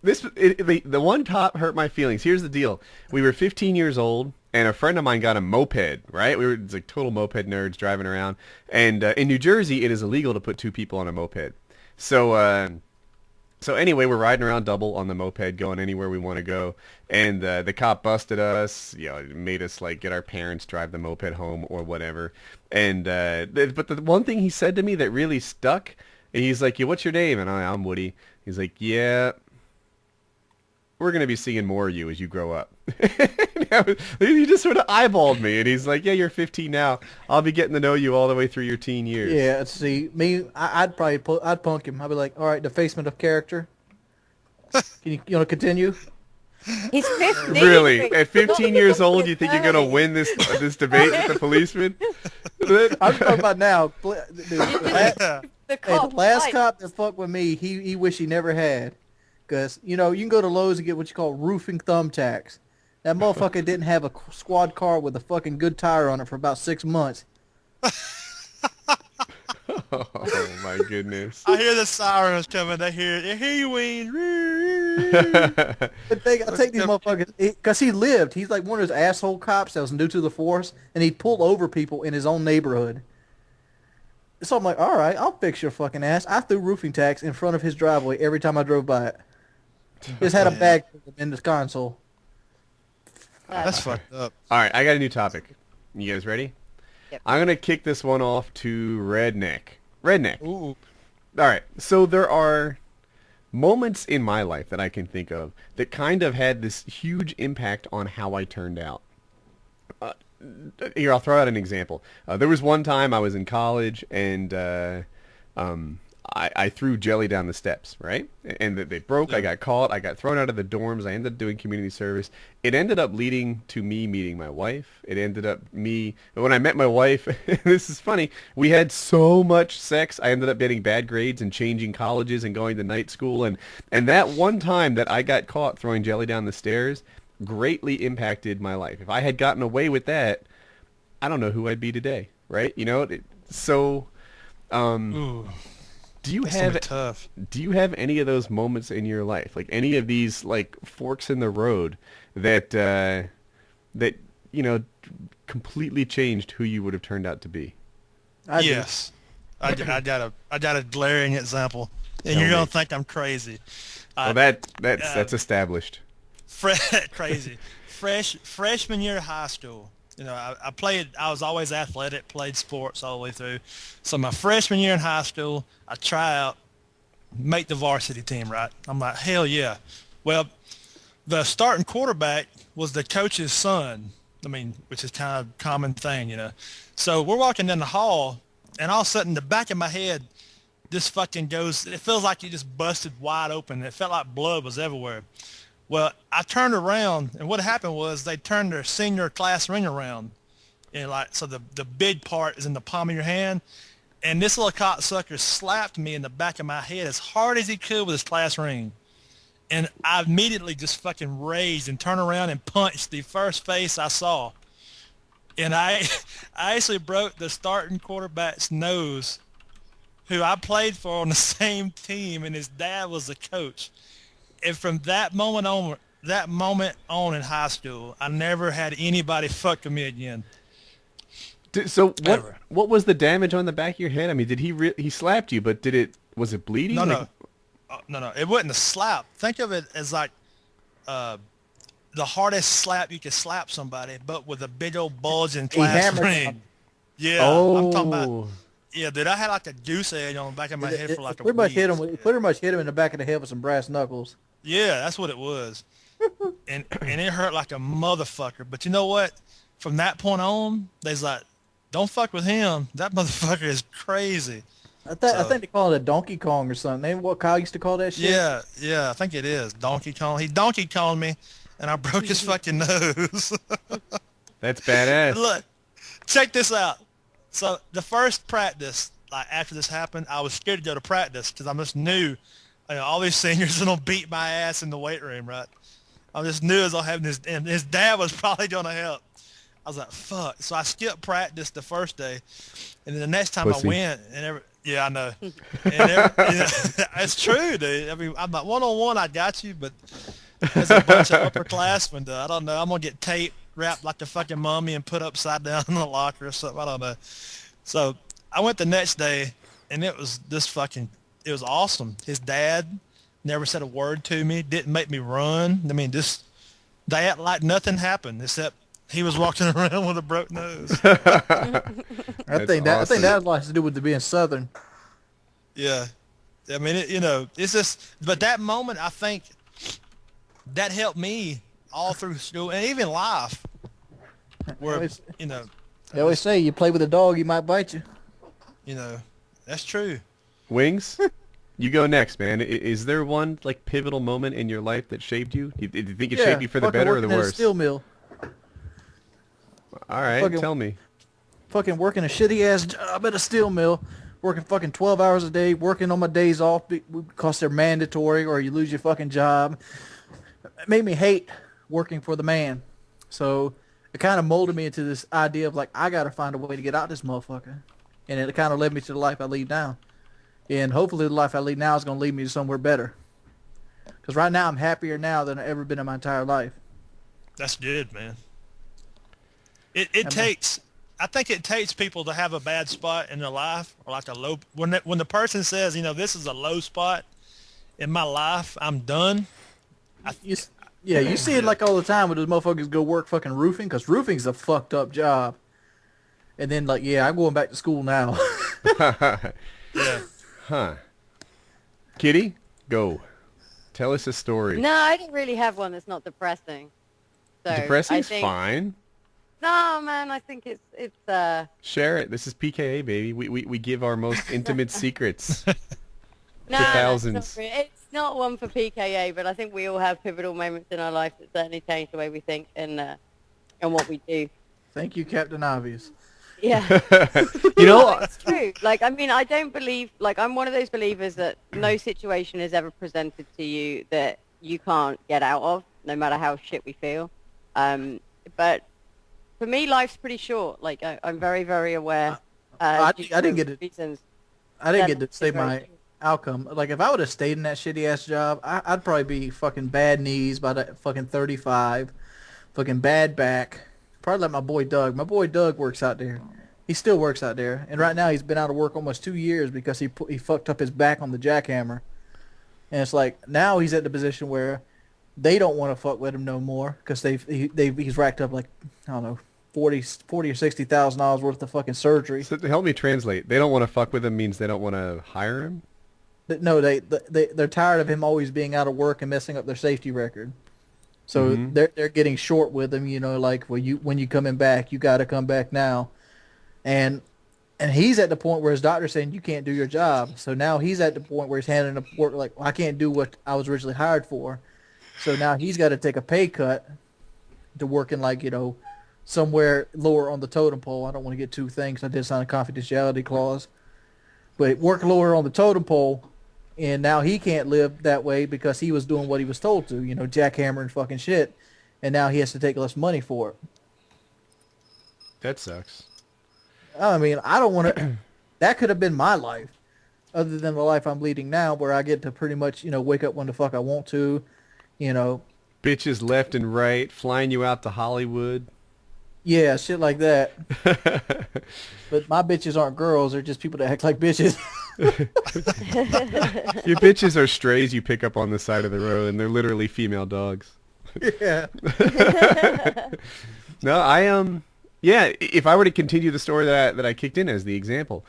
Speaker 2: The one cop hurt my feelings. Here's the deal. We were 15 years old, and a friend of mine got a moped, right? We were like total moped nerds driving around. And in New Jersey, it is illegal to put two people on a moped. So anyway, we're riding around double on the moped, going anywhere we want to go. And the cop busted us, made us like get our parents drive the moped home or whatever. And but the one thing he said to me that really stuck, he's like, "Yeah, what's your name?" And I'm Woody. He's like, "Yeah, we're going to be seeing more of you as you grow up." He just sort of eyeballed me, and he's like, "Yeah, you're 15 now. I'll be getting to know you all the way through your teen years."
Speaker 4: Yeah, see, me, I'd probably I'd punk him. I'd be like, all right, defacement of character. Can you continue?
Speaker 3: He's 15.
Speaker 2: Really? At 15 years old, you think you're going to win this debate with the policeman?
Speaker 4: I'm talking about now. Dude,
Speaker 3: The
Speaker 4: hey,
Speaker 3: cop,
Speaker 4: the last
Speaker 3: right.
Speaker 4: cop that fucked with me, he wish he never had. Because, you can go to Lowe's and get what you call roofing thumbtacks. That motherfucker didn't have a squad car with a fucking good tire on it for about 6 months.
Speaker 2: Oh, my goodness.
Speaker 1: I hear the sirens coming. I hear you, Wayne.
Speaker 4: But I take these motherfuckers, because he lived. He's like one of those asshole cops that was new to the force, and he'd pull over people in his own neighborhood. So I'm like, all right, I'll fix your fucking ass. I threw roofing tacks in front of his driveway every time I drove by it. Just had a bag in the console.
Speaker 1: That's fucked up.
Speaker 2: All right, I got a new topic. You guys ready?
Speaker 3: Yep.
Speaker 2: I'm going to kick this one off to Redneck. Redneck.
Speaker 1: Ooh.
Speaker 2: All right, so there are moments in my life that I can think of that kind of had this huge impact on how I turned out. Here, I'll throw out an example. There was one time I was in college, and I threw jelly down the steps, right? And they broke. Yeah. I got caught. I got thrown out of the dorms. I ended up doing community service. It ended up leading to me meeting my wife. It ended up when I met my wife, this is funny, we had so much sex, I ended up getting bad grades and changing colleges and going to night school. And that one time that I got caught throwing jelly down the stairs greatly impacted my life. If I had gotten away with that, I don't know who I'd be today, right? So...
Speaker 1: Ooh.
Speaker 2: Do you have any of those moments in your life, like any of these like forks in the road that completely changed who you would have turned out to be?
Speaker 1: Yes, I got a glaring example, and
Speaker 2: Tell
Speaker 1: you're gonna
Speaker 2: me.
Speaker 1: think I'm crazy.
Speaker 2: Well, that's established.
Speaker 1: Crazy. Freshman year of high school. I was always athletic, played sports all the way through. So my freshman year in high school, I try out, make the varsity team, right? I'm like, hell yeah. Well, the starting quarterback was the coach's son, which is kind of a common thing, So we're walking down the hall, and all of a sudden, in the back of my head, this fucking goes, it feels like you just busted wide open. It felt like blood was everywhere. Well, I turned around, and what happened was they turned their senior class ring around. And so the big part is in the palm of your hand. And this little cocksucker slapped me in the back of my head as hard as he could with his class ring. And I immediately just fucking raged and turned around and punched the first face I saw. And I actually broke the starting quarterback's nose, who I played for on the same team, and his dad was the coach. And from that moment on in high school, I never had anybody fuck with me again.
Speaker 2: So what was the damage on the back of your head? Did he slapped you, but was it bleeding?
Speaker 1: No, no, it wasn't a slap. Think of it as like the hardest slap you could slap somebody, but with a big old bulge in class ring. Yeah,
Speaker 2: Oh.
Speaker 1: I'm talking about. Yeah, dude, I had like a goose egg on the back of my head for like a
Speaker 4: pretty much
Speaker 1: week.
Speaker 4: hit him. Pretty much hit him in the back of the head with some brass knuckles.
Speaker 1: Yeah, that's what it was. And it hurt like a motherfucker. But you know what? From that point on, they's like, don't fuck with him. That motherfucker is crazy.
Speaker 4: I think they call it a Donkey Kong or something. Ain't what Kyle used to call that shit?
Speaker 1: Yeah, I think it is. Donkey Kong. He Donkey Konged me, and I broke his fucking nose.
Speaker 2: That's badass.
Speaker 1: Look, check this out. So the first practice, like after this happened, I was scared to go to practice because I just knew, all these seniors are gonna beat my ass in the weight room, right? I just knew as I having this, and his dad was probably gonna help. I was like, fuck. So I skipped practice the first day, and then the next time
Speaker 2: Pussy.
Speaker 1: I went, yeah, I know. It's true, dude. I mean, I'm like one-on-one, I got you, but there's a bunch of upperclassmen, though. I don't know. I'm gonna get tape wrapped like the fucking mummy and put upside down in the locker or something. I don't know. So I went the next day, and it was it was awesome. His dad never said a word to me, didn't make me run. I mean, they act like nothing happened except he was walking around with a broke nose.
Speaker 4: I think that has a lot to do with being Southern.
Speaker 1: Yeah. I mean, it's just, but that moment, I think that helped me all through school and even life. Where,
Speaker 4: They always say you play with a dog, he might bite you.
Speaker 1: That's true.
Speaker 2: Wings, you go next, man. Is there one like pivotal moment in your life that shaped you? Do you think it shaped you for the better or the worse?
Speaker 4: A steel mill.
Speaker 2: All right, tell me.
Speaker 4: Fucking working a shitty ass job at a steel mill, working fucking 12 hours a day, working on my days off because they're mandatory or you lose your fucking job. It made me hate working for the man. So it kind of molded me into this idea of like, I got to find a way to get out of this motherfucker. And it kind of led me to the life I lead now. And hopefully the life I lead now is going to lead me to somewhere better. Because right now I'm happier now than I've ever been in my entire life.
Speaker 1: That's good, man. I think it takes people to have a bad spot in their life or like a low, when the person says, this is a low spot in my life, I'm done.
Speaker 4: You see it like all the time when those motherfuckers go work fucking roofing, because roofing's a fucked up job. And then like, I'm going back to school now.
Speaker 1: Yeah.
Speaker 2: Huh. Kitty, go. Tell us a story.
Speaker 3: No, I don't really have one that's not depressing. So
Speaker 2: Depressing's fine.
Speaker 3: No, man, I think it's
Speaker 2: Share it. This is PKA, baby. We give our most intimate secrets
Speaker 3: no,
Speaker 2: to thousands.
Speaker 3: It's not one for PKA, but I think we all have pivotal moments in our life that certainly change the way we think and what we do.
Speaker 4: Thank you, Captain Obvious.
Speaker 3: Yeah. It's true. Like, I mean, I don't believe, like, I'm one of those believers that no situation is ever presented to you that you can't get out of, no matter how shit we feel. But for me, life's pretty short. Like, I'm very, very aware.
Speaker 4: I didn't get to say my outcome. Like, if I would have stayed in that shitty ass job, I'd probably be fucking bad knees by the fucking 35, fucking bad back. Probably like my boy Doug. My boy Doug works out there. He still works out there, and right now he's been out of work almost 2 years because he fucked up his back on the jackhammer. And it's like now he's at the position where they don't want to fuck with him no more because he's racked up like, I don't know, $40 or $60,000 worth of fucking surgery.
Speaker 2: So help me translate. They don't want to fuck with him means they don't want to hire him?
Speaker 4: No, they're tired of him always being out of work and messing up their safety record. So they're getting short with him, like when you coming back, you got to come back now. And he's at the point where his doctor's saying you can't do your job. So now he's at the point where he's handing up work like, well, I can't do what I was originally hired for. So now he's got to take a pay cut to work in like, somewhere lower on the totem pole. I don't want to get too things. I did sign a confidentiality clause. But work lower on the totem pole, and now he can't live that way because he was doing what he was told to, jackhammering fucking shit. And now he has to take less money for it.
Speaker 2: That sucks.
Speaker 4: I mean, I don't want to... That could have been my life, other than the life I'm leading now, where I get to pretty much, wake up when the fuck I want to,
Speaker 2: Bitches left and right, flying you out to Hollywood.
Speaker 4: Yeah, shit like that. But my bitches aren't girls. They're just people that act like bitches.
Speaker 2: Your bitches are strays you pick up on the side of the road, and they're literally female dogs.
Speaker 4: Yeah.
Speaker 2: No, Yeah, if I were to continue the story that I kicked in as the example,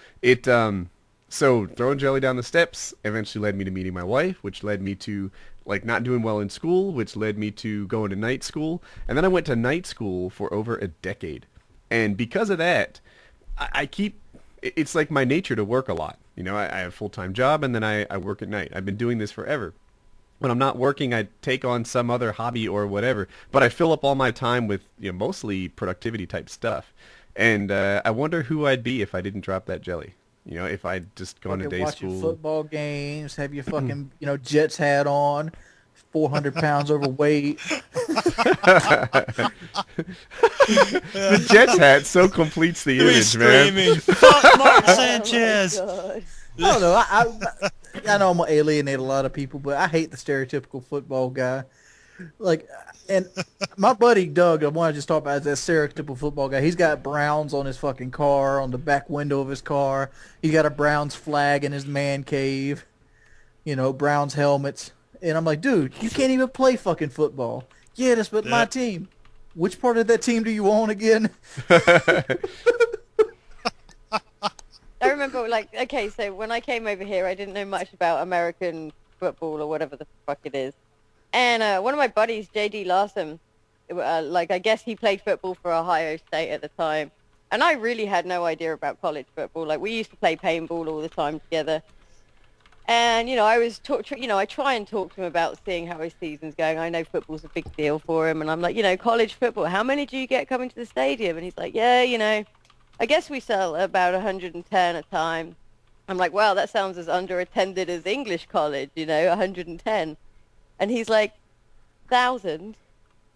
Speaker 2: so throwing jelly down the steps eventually led me to meeting my wife, which led me to like not doing well in school, which led me to going to night school, and then I went to night school for over a decade, and because of that, it's like my nature to work a lot. You know, I have a full-time job, and then I work at night. I've been doing this forever. When I'm not working, I take on some other hobby or whatever, but I fill up all my time with, you know, mostly productivity type stuff. And I wonder who I'd be if I didn't drop that jelly. You know, if I'd just gone to day
Speaker 4: watch
Speaker 2: school.
Speaker 4: your football games, have your fucking, you know, Jets hat on, 400 pounds overweight.
Speaker 2: The Jets hat so completes the image, man.
Speaker 1: Screaming, fuck Mark
Speaker 3: Oh
Speaker 1: Sanchez.
Speaker 3: my God.
Speaker 4: I don't know. I know I'm gonna alienate a lot of people, but I hate the stereotypical football guy. Like, and my buddy Doug, the one I just talked about, is that stereotypical football guy. He's got Browns on his fucking car, on the back window of his car. He's got a Browns flag in his man cave. You know, Browns helmets. And I'm like, dude, you can't even play fucking football. Yeah, that's but my team. Which part of that team do you own again?
Speaker 3: I remember, like, okay, so when I came over here, I didn't know much about American football or whatever the fuck it is. And one of my buddies, J.D. Larson, like, I guess he played football for Ohio State at the time. And I really had no idea about college football. Like, we used to play paintball all the time together. And, you know, I try and talk to him about seeing how his season's going. I know football's a big deal for him. And I'm like, you know, college football, how many do you get coming to the stadium? And he's like, yeah, you know, I guess we sell about 110 a time. I'm like, wow, that sounds as underattended as English college, you know, 110. And he's like, 1,000.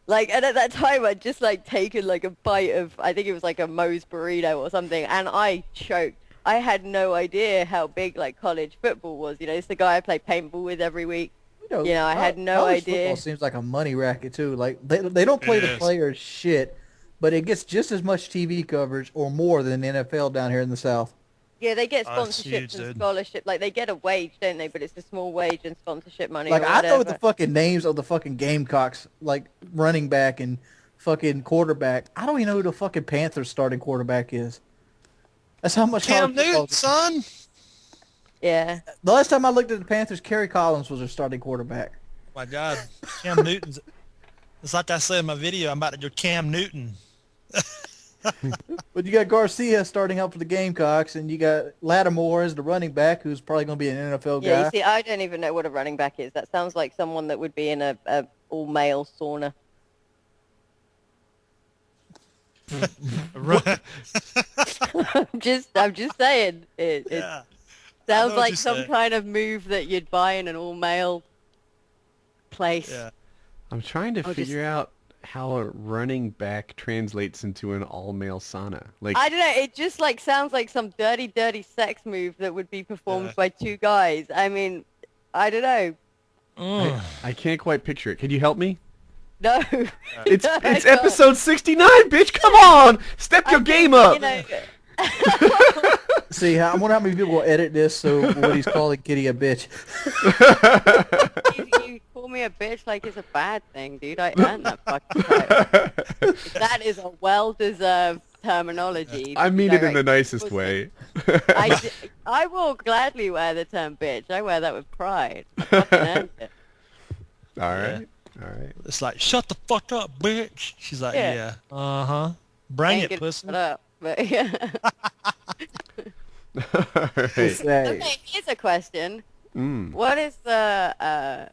Speaker 3: Like, and at that time, I'd just, like, taken, like, a bite of, I think it was, like, a Moe's burrito or something, and I choked. I had no idea how big, like, college football was. You know, it's the guy I play paintball with every week. You know, I had no idea.
Speaker 4: Football seems like a money racket, too. Like, they don't play the players shit, but it gets just as much TV coverage or more than the NFL down here in the South.
Speaker 3: Yeah, they get sponsorships and scholarship. Like, they get a wage, don't they? But it's a small wage and sponsorship money.
Speaker 4: Like,
Speaker 3: or
Speaker 4: I know
Speaker 3: whatever.
Speaker 4: the fucking names of the fucking Gamecocks, like running back and fucking quarterback. I don't even know who the fucking Panthers starting quarterback is. That's how much
Speaker 1: Cam Newton, son.
Speaker 3: Yeah.
Speaker 4: The last time I looked at the Panthers, Kerry Collins was their starting quarterback.
Speaker 1: My God, Cam Newton's. It's like I said in my video. I'm about to do Cam Newton.
Speaker 4: But you got Garcia starting up for the Gamecocks, and you got Lattimore as the running back, who's probably going to be an NFL guy.
Speaker 3: Yeah, you see, I don't even know what a running back is. That sounds like someone that would be in a all-male sauna. I'm just saying. It sounds like some kind of move that you'd buy in an all-male place.
Speaker 1: Yeah.
Speaker 2: I'm trying to figure out how a running back translates into an all-male sauna. Like,
Speaker 3: I don't know. It just like sounds like some dirty sex move that would be performed by two guys. I mean, I don't know.
Speaker 2: I can't quite picture it. Can you help me?
Speaker 3: No.
Speaker 2: It's episode 69, bitch. Come on, step your game up.
Speaker 3: You know,
Speaker 4: See, I wonder how many people will edit this so Woody's calling Kitty a bitch.
Speaker 3: you call me a bitch like it's a bad thing, dude. I earned that fucking title. That is a well-deserved terminology.
Speaker 2: I mean it in the nicest way.
Speaker 3: I will gladly wear the term bitch. I wear that with pride. I fucking earned it.
Speaker 2: All right. All right.
Speaker 1: It's like, shut the fuck up, bitch. She's like, yeah. Uh-huh. Bring it, pussy.
Speaker 3: Shut up. But yeah.
Speaker 2: All right.
Speaker 3: Okay, here's a question. What is the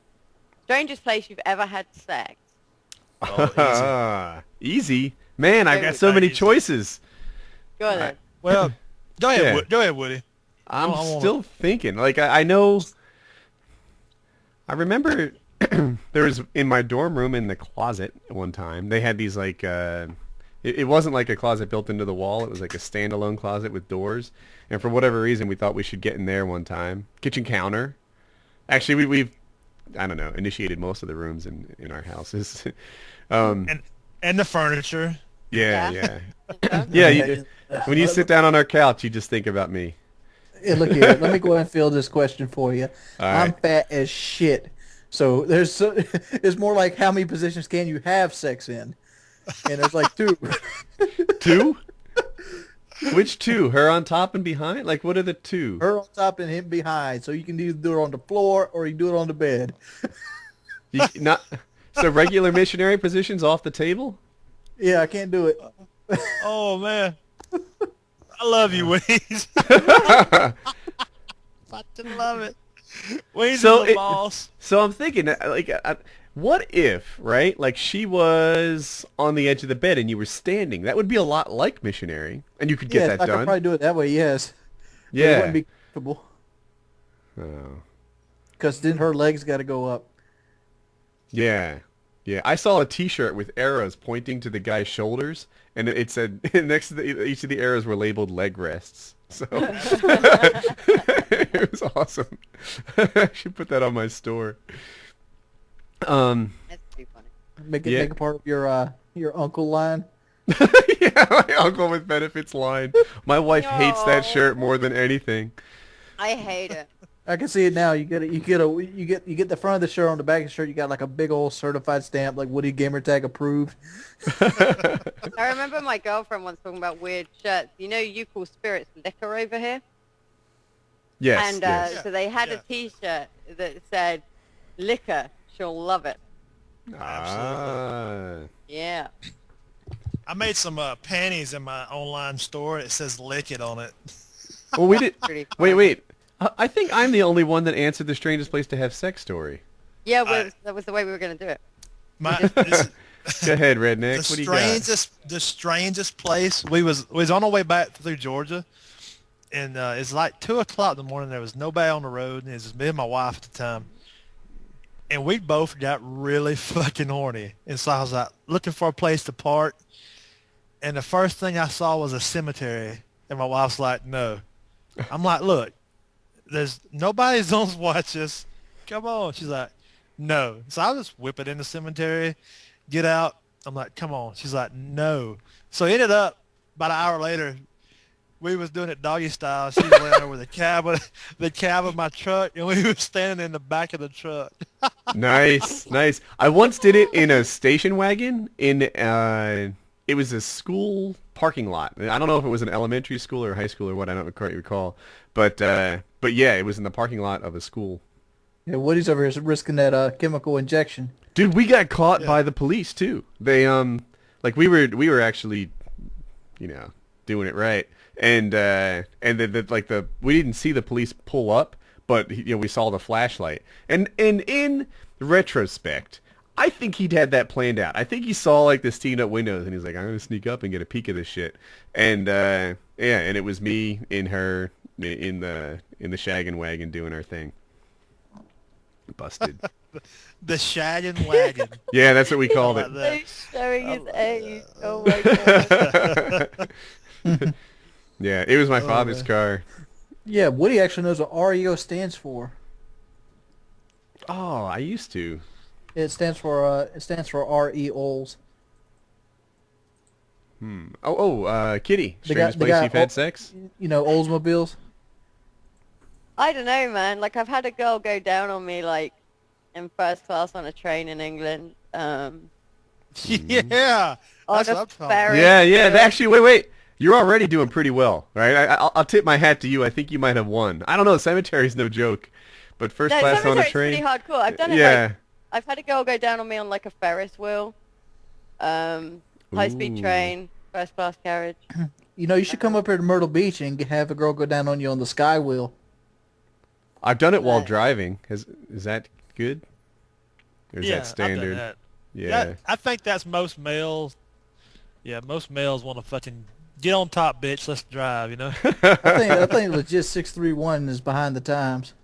Speaker 3: strangest place you've ever had sex?
Speaker 1: Oh,
Speaker 2: easy. Man, I've got so many choices.
Speaker 3: Go on then.
Speaker 1: Well, go ahead,
Speaker 2: Yeah.
Speaker 1: Go ahead, Woody.
Speaker 2: I'm still thinking. Like, I know. I remember there was in my dorm room in the closet one time. They had these like. It wasn't like a closet built into the wall. It was like a standalone closet with doors. And for whatever reason, we thought we should get in there one time. Kitchen counter. Actually, we've, I don't know, initiated most of the rooms in our houses.
Speaker 1: And the furniture.
Speaker 2: Yeah. Yeah, when you sit down on our couch, you just think about me.
Speaker 4: Yeah, look here. Let me go ahead and field this question for you. I'm fat as shit. So it's more like how many positions can you have sex in? And there's like two.
Speaker 2: Two? Which two? Her on top and behind? Like, what are the two?
Speaker 4: Her on top and him behind. So you can either do it on the floor or you do it on the bed.
Speaker 2: Not so regular missionary positions off the table?
Speaker 4: Yeah, I can't do it.
Speaker 1: Oh man, I love you, Wings. Fucking love it. Wings
Speaker 2: So
Speaker 1: is the boss.
Speaker 2: So I'm thinking, like, what if, right? Like, she was on the edge of the bed and you were standing. That would be a lot like missionary, and you could get that
Speaker 4: I
Speaker 2: done.
Speaker 4: could probably do it that way. Yes. But it
Speaker 2: Yeah.
Speaker 4: wouldn't be comfortable
Speaker 2: Oh.
Speaker 4: because then her legs got to go up.
Speaker 2: Yeah. Yeah. I saw a T-shirt with arrows pointing to the guy's shoulders, and it said next to each of the arrows were labeled leg rests. So it was awesome. I should put that on my store.
Speaker 3: That's too funny.
Speaker 4: Make it
Speaker 2: Yeah.
Speaker 4: make a part of your uncle line.
Speaker 2: Yeah, my uncle with benefits line. My wife hates that
Speaker 3: No.
Speaker 2: shirt more than anything.
Speaker 3: I hate it.
Speaker 4: I can see it now. You get the front of the shirt. On the back of the shirt, you got like a big old certified stamp, like WoodysGamertag approved.
Speaker 3: I remember my girlfriend once talking about weird shirts. You know, you call spirits liquor over here.
Speaker 2: Yes.
Speaker 3: And
Speaker 2: yes.
Speaker 3: so they had
Speaker 1: Yeah.
Speaker 3: a T-shirt that said, "Liquor, she'll love it."
Speaker 2: Ah.
Speaker 3: Yeah.
Speaker 1: I made some panties in my online store. It says "lick it" on it.
Speaker 2: Well, we did.
Speaker 3: Pretty funny.
Speaker 2: Wait. I think I'm the only one that answered the strangest place to have sex story.
Speaker 3: Yeah, well, that was the way we were going to do it.
Speaker 1: This,
Speaker 2: Go ahead, Redneck. What do you got?
Speaker 1: the strangest place. We was on our way back through Georgia, and it's like 2:00 in the morning. There was nobody on the road, and it was just me and my wife at the time. And we both got really fucking horny, and so I was like looking for a place to park. And the first thing I saw was a cemetery, and my wife's like, "No." I'm like, "Look, there's nobody's on watch us. Come on." She's like, "No." So I just whip it in the cemetery, get out. I'm like, "Come on." She's like, "No." So it ended up about an hour later, we was doing it doggy style. She was laying over the cab of my truck, and we were standing in the back of the truck.
Speaker 2: Nice. I once did it in a station wagon in it was a school parking lot. I don't know if it was an elementary school or high school or what. I don't quite recall. But yeah, it was in the parking lot of a school.
Speaker 4: Yeah, Woody's over here risking that chemical injection.
Speaker 2: Dude, we got caught by the police too. They like we were actually, doing it right. And we didn't see the police pull up, but we saw the flashlight. And in retrospect, I think he'd had that planned out. I think he saw like the steamed up windows, and he's like, "I'm gonna sneak up and get a peek of this shit." And and it was me in the shaggin' wagon doing our thing. Busted.
Speaker 1: The shaggin' wagon.
Speaker 2: Yeah, that's what we called
Speaker 1: Like
Speaker 2: it.
Speaker 1: that.
Speaker 3: He's showing his age. Oh my god.
Speaker 2: Yeah, it was my father's car.
Speaker 4: Yeah, Woody actually knows what REO stands for.
Speaker 2: Oh, I used to.
Speaker 4: It stands for REOs.
Speaker 2: Kitty.
Speaker 4: The guy-
Speaker 2: Strangest
Speaker 4: the
Speaker 2: place
Speaker 4: guy-
Speaker 2: you've had sex?
Speaker 4: You know, Oldsmobiles.
Speaker 3: I don't know, man. Like, I've had a girl go down on me, like, in first class on a train in England.
Speaker 1: Yeah.
Speaker 3: On
Speaker 1: That's
Speaker 3: a
Speaker 1: what I'm talking
Speaker 3: ferry.
Speaker 2: Yeah. Actually, wait. You're already doing pretty well, right? I'll tip my hat to you. I think you might have won. I don't know. Cemetery's no joke, but first
Speaker 3: No,
Speaker 2: class on a
Speaker 3: cemetery's
Speaker 2: train.
Speaker 3: pretty hardcore. I've done it.
Speaker 2: Yeah.
Speaker 3: Like, I've had a girl go down on me on like a Ferris wheel, high-speed
Speaker 2: Ooh.
Speaker 3: train, first-class carriage.
Speaker 4: You know, you should come up here to Myrtle Beach and have a girl go down on you on the sky wheel.
Speaker 2: I've done it while
Speaker 3: Right.
Speaker 2: driving. Is that good? Or is
Speaker 1: Yeah,
Speaker 2: that standard?
Speaker 1: I've done that.
Speaker 2: Yeah.
Speaker 1: I think that's most males. Yeah, most males want to fucking get on top, bitch. Let's drive. You know.
Speaker 4: I think legit 631 is behind the times.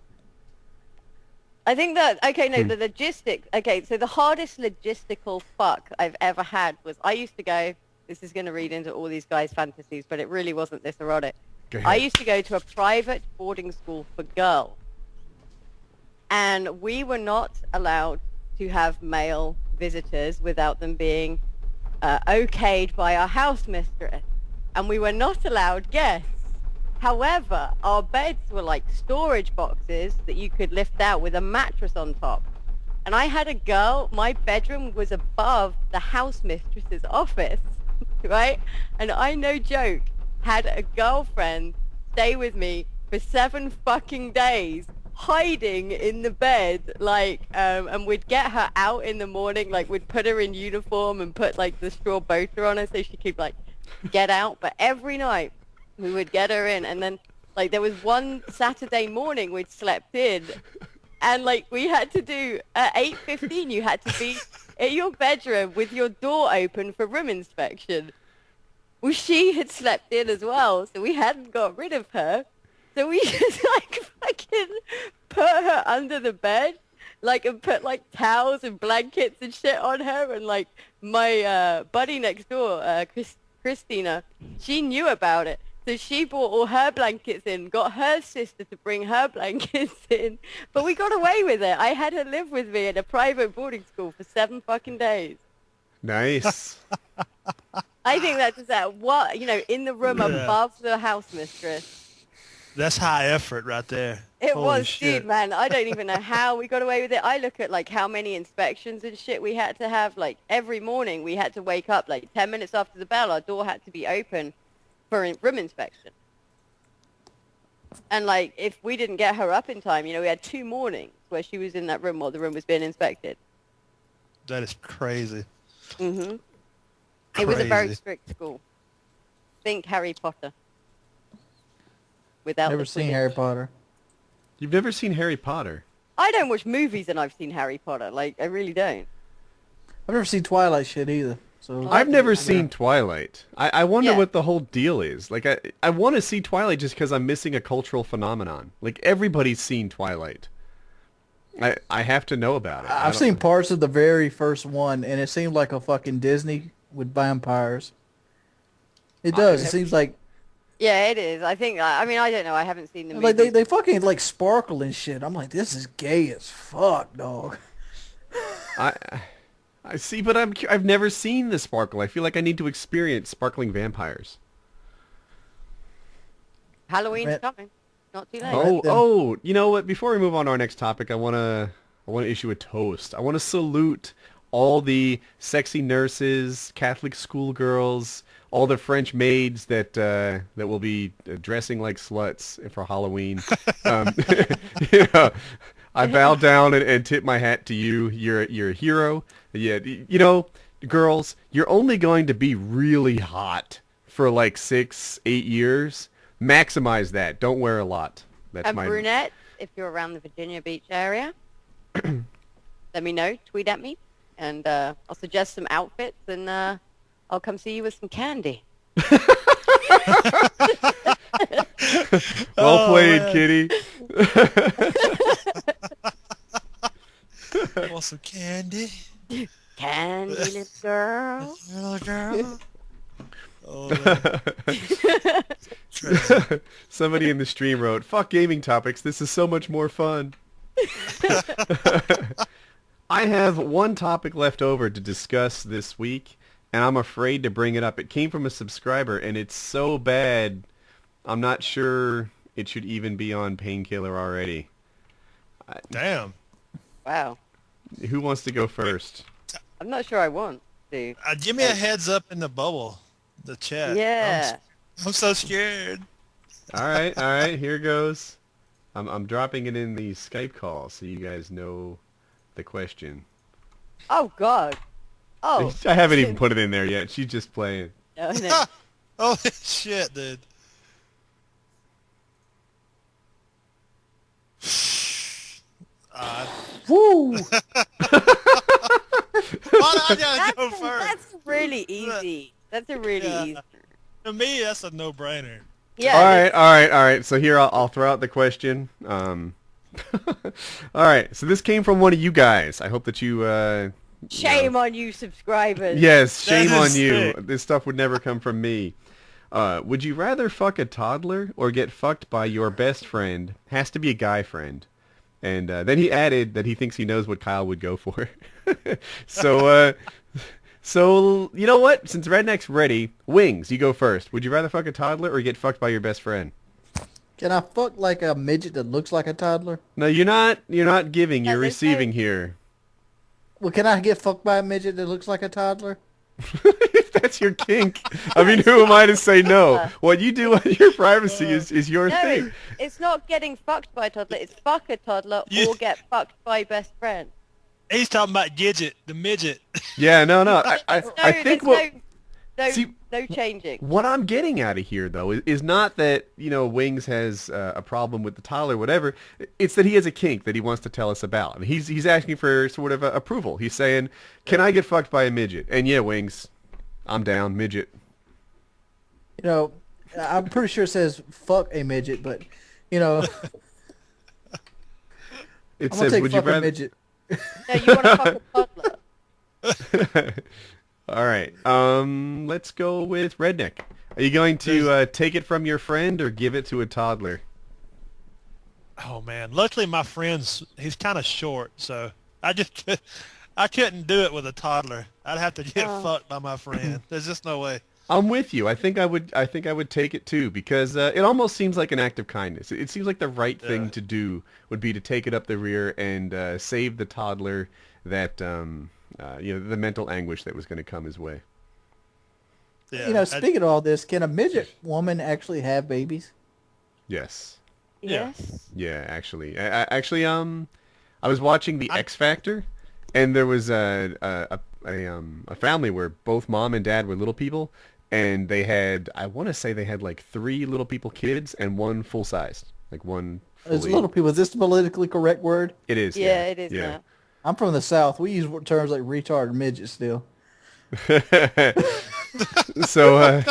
Speaker 3: I think that, okay, no, the logistics, okay, so the hardest logistical fuck I've ever had was, I used to go, this is going to read into all these guys' fantasies, but it really wasn't this erotic.
Speaker 2: Go
Speaker 3: I
Speaker 2: ahead.
Speaker 3: used to go to a private boarding school for girls, and we were not allowed to have male visitors without them being okayed by our house mistress, and we were not allowed guests. However, our beds were like storage boxes that you could lift out with a mattress on top. And I had a girl, my bedroom was above the house mistress's office. right? And I, no joke, had a girlfriend stay with me for 7 fucking days, hiding in the bed, like, and we'd get her out in the morning, like, we'd put her in uniform and put, like, the straw boater on her so she could, like, get out. But every night we would get her in, and then, like, there was one Saturday morning we'd slept in, and, like, we had to do, at 8:15, you had to be in your bedroom with your door open for room inspection. Well, she had slept in as well, so we hadn't got rid of her. So we just, like, fucking put her under the bed, like, and put, like, towels and blankets and shit on her. And, like, my buddy next door, Christina, she knew about it. So she brought all her blankets in, got her sister to bring her blankets in. But we got away with it. I had her live with me at a private boarding school for 7 fucking days.
Speaker 2: Nice.
Speaker 3: I think that's just that, what, you know, in the room above the house mistress.
Speaker 1: That's high effort right there.
Speaker 3: It
Speaker 1: Holy
Speaker 3: was,
Speaker 1: shit.
Speaker 3: dude, man. I don't even know how we got away with it. I look at, like, how many inspections and shit we had to have. Like, every morning we had to wake up, like, 10 minutes after the bell. Our door had to be open for a room inspection. And, like, if we didn't get her up in time, you know, we had 2 mornings where she was in that room while the room was being inspected.
Speaker 1: That is crazy.
Speaker 3: Mm-hmm. It was a very
Speaker 1: Crazy.
Speaker 3: strict school. Think Harry Potter. Without
Speaker 4: Never
Speaker 3: the
Speaker 4: seen
Speaker 3: Quidditch.
Speaker 4: Harry Potter.
Speaker 2: You've never seen Harry Potter?
Speaker 3: I don't watch movies and I've seen Harry Potter. Like, I really don't.
Speaker 4: I've never seen Twilight shit either. So
Speaker 2: I've never seen Twilight. I wonder
Speaker 3: Yeah.
Speaker 2: what the whole deal is. Like, I want to see Twilight just because I'm missing a cultural phenomenon. Like, everybody's seen Twilight. I have to know about it. I
Speaker 4: I've
Speaker 2: don't-
Speaker 4: seen parts of the very first one, and it seemed like a fucking Disney with vampires. It does. It seems like
Speaker 3: Yeah, it is. I think, I mean, I don't know. I haven't seen the movie.
Speaker 4: like they fucking like sparkle and shit. I'm like, this is gay as fuck, dog.
Speaker 2: I see, but I've never seen the sparkle. I feel like I need to experience sparkling vampires.
Speaker 3: Halloween's
Speaker 4: Red-
Speaker 3: coming. Not too late.
Speaker 2: Oh, you know what? Before we move on to our next topic, I wanna issue a toast. I wanna salute all the sexy nurses, Catholic schoolgirls, all the French maids that will be dressing like sluts for Halloween. You know, I bow down and tip my hat to you. You're a hero. Yeah, you know, girls, you're only going to be really hot for like 6-8 years. Maximize that. Don't wear a lot. That's
Speaker 3: And
Speaker 2: my
Speaker 3: brunette, if you're around the Virginia Beach area, let me know. Tweet at me, and I'll suggest some outfits, and I'll come see you with some candy.
Speaker 2: Well played,
Speaker 1: man.
Speaker 2: kitty.
Speaker 1: Want some candy?
Speaker 3: Candy, little girl.
Speaker 1: Little girl. Oh, man. Crazy.
Speaker 2: Somebody in the stream wrote, "Fuck gaming topics. This is so much more fun." I have one topic left over to discuss this week, and I'm afraid to bring it up. It came from a subscriber, and it's so bad, I'm not sure it should even be on Painkiller already.
Speaker 1: Damn.
Speaker 3: Wow.
Speaker 2: Who wants to go first?
Speaker 3: I'm not sure I want to.
Speaker 1: Give me a heads up in the bubble, the chat.
Speaker 3: Yeah.
Speaker 1: I'm so scared.
Speaker 2: All right, here goes. I'm dropping it in the Skype call so you guys know the question.
Speaker 3: Oh, God. Oh.
Speaker 2: I haven't even put it in there yet. She's just playing.
Speaker 3: No, no.
Speaker 1: Holy shit, dude.
Speaker 4: Woo!
Speaker 1: Why do I gotta go first?
Speaker 3: That's really easy. That's a really
Speaker 1: Yeah.
Speaker 3: easy.
Speaker 1: To me, that's a no-brainer.
Speaker 3: Yeah.
Speaker 2: All right. So here I'll throw out the question. All right. So this came from one of you guys. I hope that you.
Speaker 3: Shame on you, subscribers.
Speaker 2: Yes,
Speaker 1: That
Speaker 2: shame on
Speaker 1: is
Speaker 2: you.
Speaker 1: sick.
Speaker 2: This stuff would never come from me. Would you rather fuck a toddler or get fucked by your best friend? Has to be a guy friend. And then he added that he thinks he knows what Kyle would go for. So you know what? Since Redneck's ready, Wings, you go first. Would you rather fuck a toddler or get fucked by your best friend?
Speaker 4: Can I fuck like a midget that looks like a toddler?
Speaker 2: No, you're not giving. You're
Speaker 3: they
Speaker 2: receiving
Speaker 3: say-
Speaker 2: here.
Speaker 4: Well, can I get fucked by a midget that looks like a toddler?
Speaker 2: If that's your kink. I mean, who am I to say no? What you do on your privacy is your thing.
Speaker 3: It's not getting fucked by a toddler. It's fuck a toddler or get fucked by best friend.
Speaker 1: He's talking about Gidget, the midget.
Speaker 2: Yeah, no. I think what...
Speaker 3: No changing.
Speaker 2: What I'm getting out of here, though, is not that, Wings has a problem with the toddler or whatever. It's that he has a kink that he wants to tell us about. And he's asking for sort of approval. He's saying, can I get fucked by a midget? And yeah, Wings, I'm down, midget.
Speaker 4: I'm pretty sure it says fuck a midget, but,
Speaker 2: It
Speaker 4: I'm
Speaker 2: says,
Speaker 4: gonna take
Speaker 2: would you
Speaker 4: fuck a
Speaker 2: rather...
Speaker 3: No,
Speaker 4: midget.
Speaker 3: you want to fuck a toddler.
Speaker 2: All right. Let's go with Redneck. Are you going to take it from your friend or give it to a toddler?
Speaker 1: Oh man, luckily my he's kind of short, so I couldn't do it with a toddler. I'd have to get fucked by my friend. There's just no way.
Speaker 2: I'm with you. I think I would take it too because it almost seems like an act of kindness. It seems like the right thing to do would be to take it up the rear and save the toddler that the mental anguish that was going to come his way.
Speaker 1: Yeah.
Speaker 4: Speaking of all this, can a midget woman actually have babies?
Speaker 2: Yes.
Speaker 3: Yes.
Speaker 2: Yeah, actually. I was watching the X Factor, and there was a family where both mom and dad were little people, and I want to say they had like 3 little people kids and 1 full size, like one.
Speaker 4: Is little people? Is this the politically correct word?
Speaker 2: It is.
Speaker 3: Yeah, it is
Speaker 2: yeah.
Speaker 3: now.
Speaker 4: I'm from the South. We use terms like retard and midget still.
Speaker 2: So.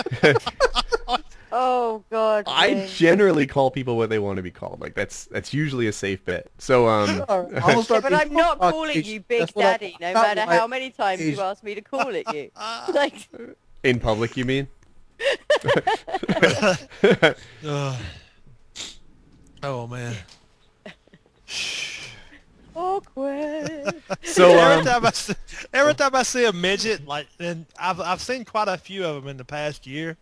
Speaker 3: Oh God.
Speaker 2: I generally call people what they want to be called. Like that's usually a safe bet. So
Speaker 3: But I'm not calling you Big Daddy, no matter how many times you ask me to call it you. Like
Speaker 2: in public, you mean?
Speaker 1: Oh man.
Speaker 3: awkward.
Speaker 2: So
Speaker 1: every time I see a midget, and I've seen quite a few of them in the past year.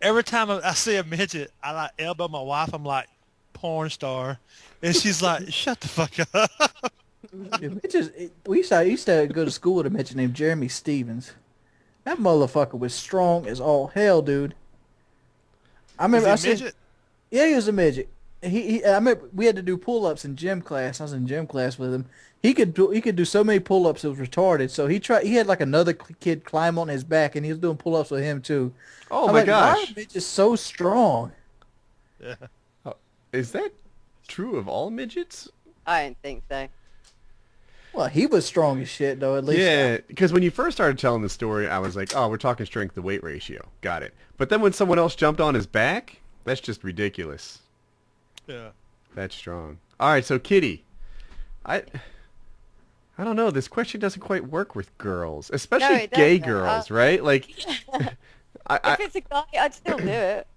Speaker 1: Every time I see a midget, I elbow my wife. I'm like, porn star, and she's like, shut the fuck up.
Speaker 4: We used to go to school with a midget named Jeremy Stevens. That motherfucker was strong as all hell, dude. I remember
Speaker 1: Was he a midget?
Speaker 4: Yeah, he was a midget. I remember we had to do pull-ups in gym class. I was in gym class with him. He could do so many pull-ups it was retarded. So he had like another kid climb on his back, and he was doing pull-ups with him too.
Speaker 2: Oh my gosh!
Speaker 4: Why are midgets so strong?
Speaker 1: Yeah.
Speaker 2: Is that true of all midgets?
Speaker 3: I don't think so.
Speaker 4: Well, he was strong as shit though. At least.
Speaker 2: Yeah, because when you first started telling the story, I was like, oh, we're talking strength to weight ratio. Got it. But then when someone else jumped on his back, that's just ridiculous.
Speaker 1: Yeah.
Speaker 2: That's strong. All right, so Kitty, I don't know. This question doesn't quite work with girls, especially gay girls, right? Like,
Speaker 3: if it's a guy, I'd still do it.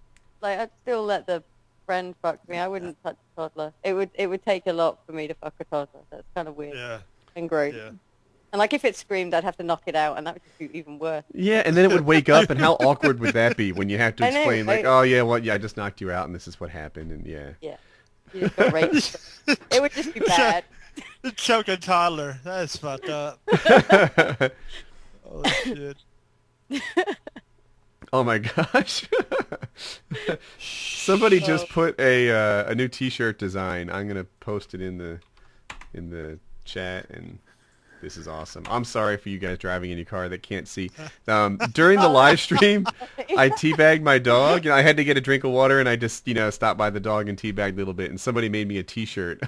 Speaker 3: Like, I'd still let the friend fuck me. I wouldn't touch a toddler. It would take a lot for me to fuck a toddler. That's kind of weird.
Speaker 1: Yeah.
Speaker 3: And gross.
Speaker 1: Yeah.
Speaker 3: And like, if it screamed, I'd have to knock it out, and that would just be even worse.
Speaker 2: Yeah, and then it would wake up, and how awkward would that be when you have to explain, oh yeah, well, yeah, I just knocked you out, and this is what happened, and yeah.
Speaker 3: Yeah. You just got raped. It would just be bad.
Speaker 1: The choking toddler. That is fucked up. Oh shit.
Speaker 2: Oh my gosh. Somebody just put a new T-shirt design. I'm gonna post it in the chat, and this is awesome. I'm sorry for you guys driving in your car that can't see. During the live stream, I teabagged my dog. I had to get a drink of water, and I just stopped by the dog and teabagged a little bit. And somebody made me a T-shirt,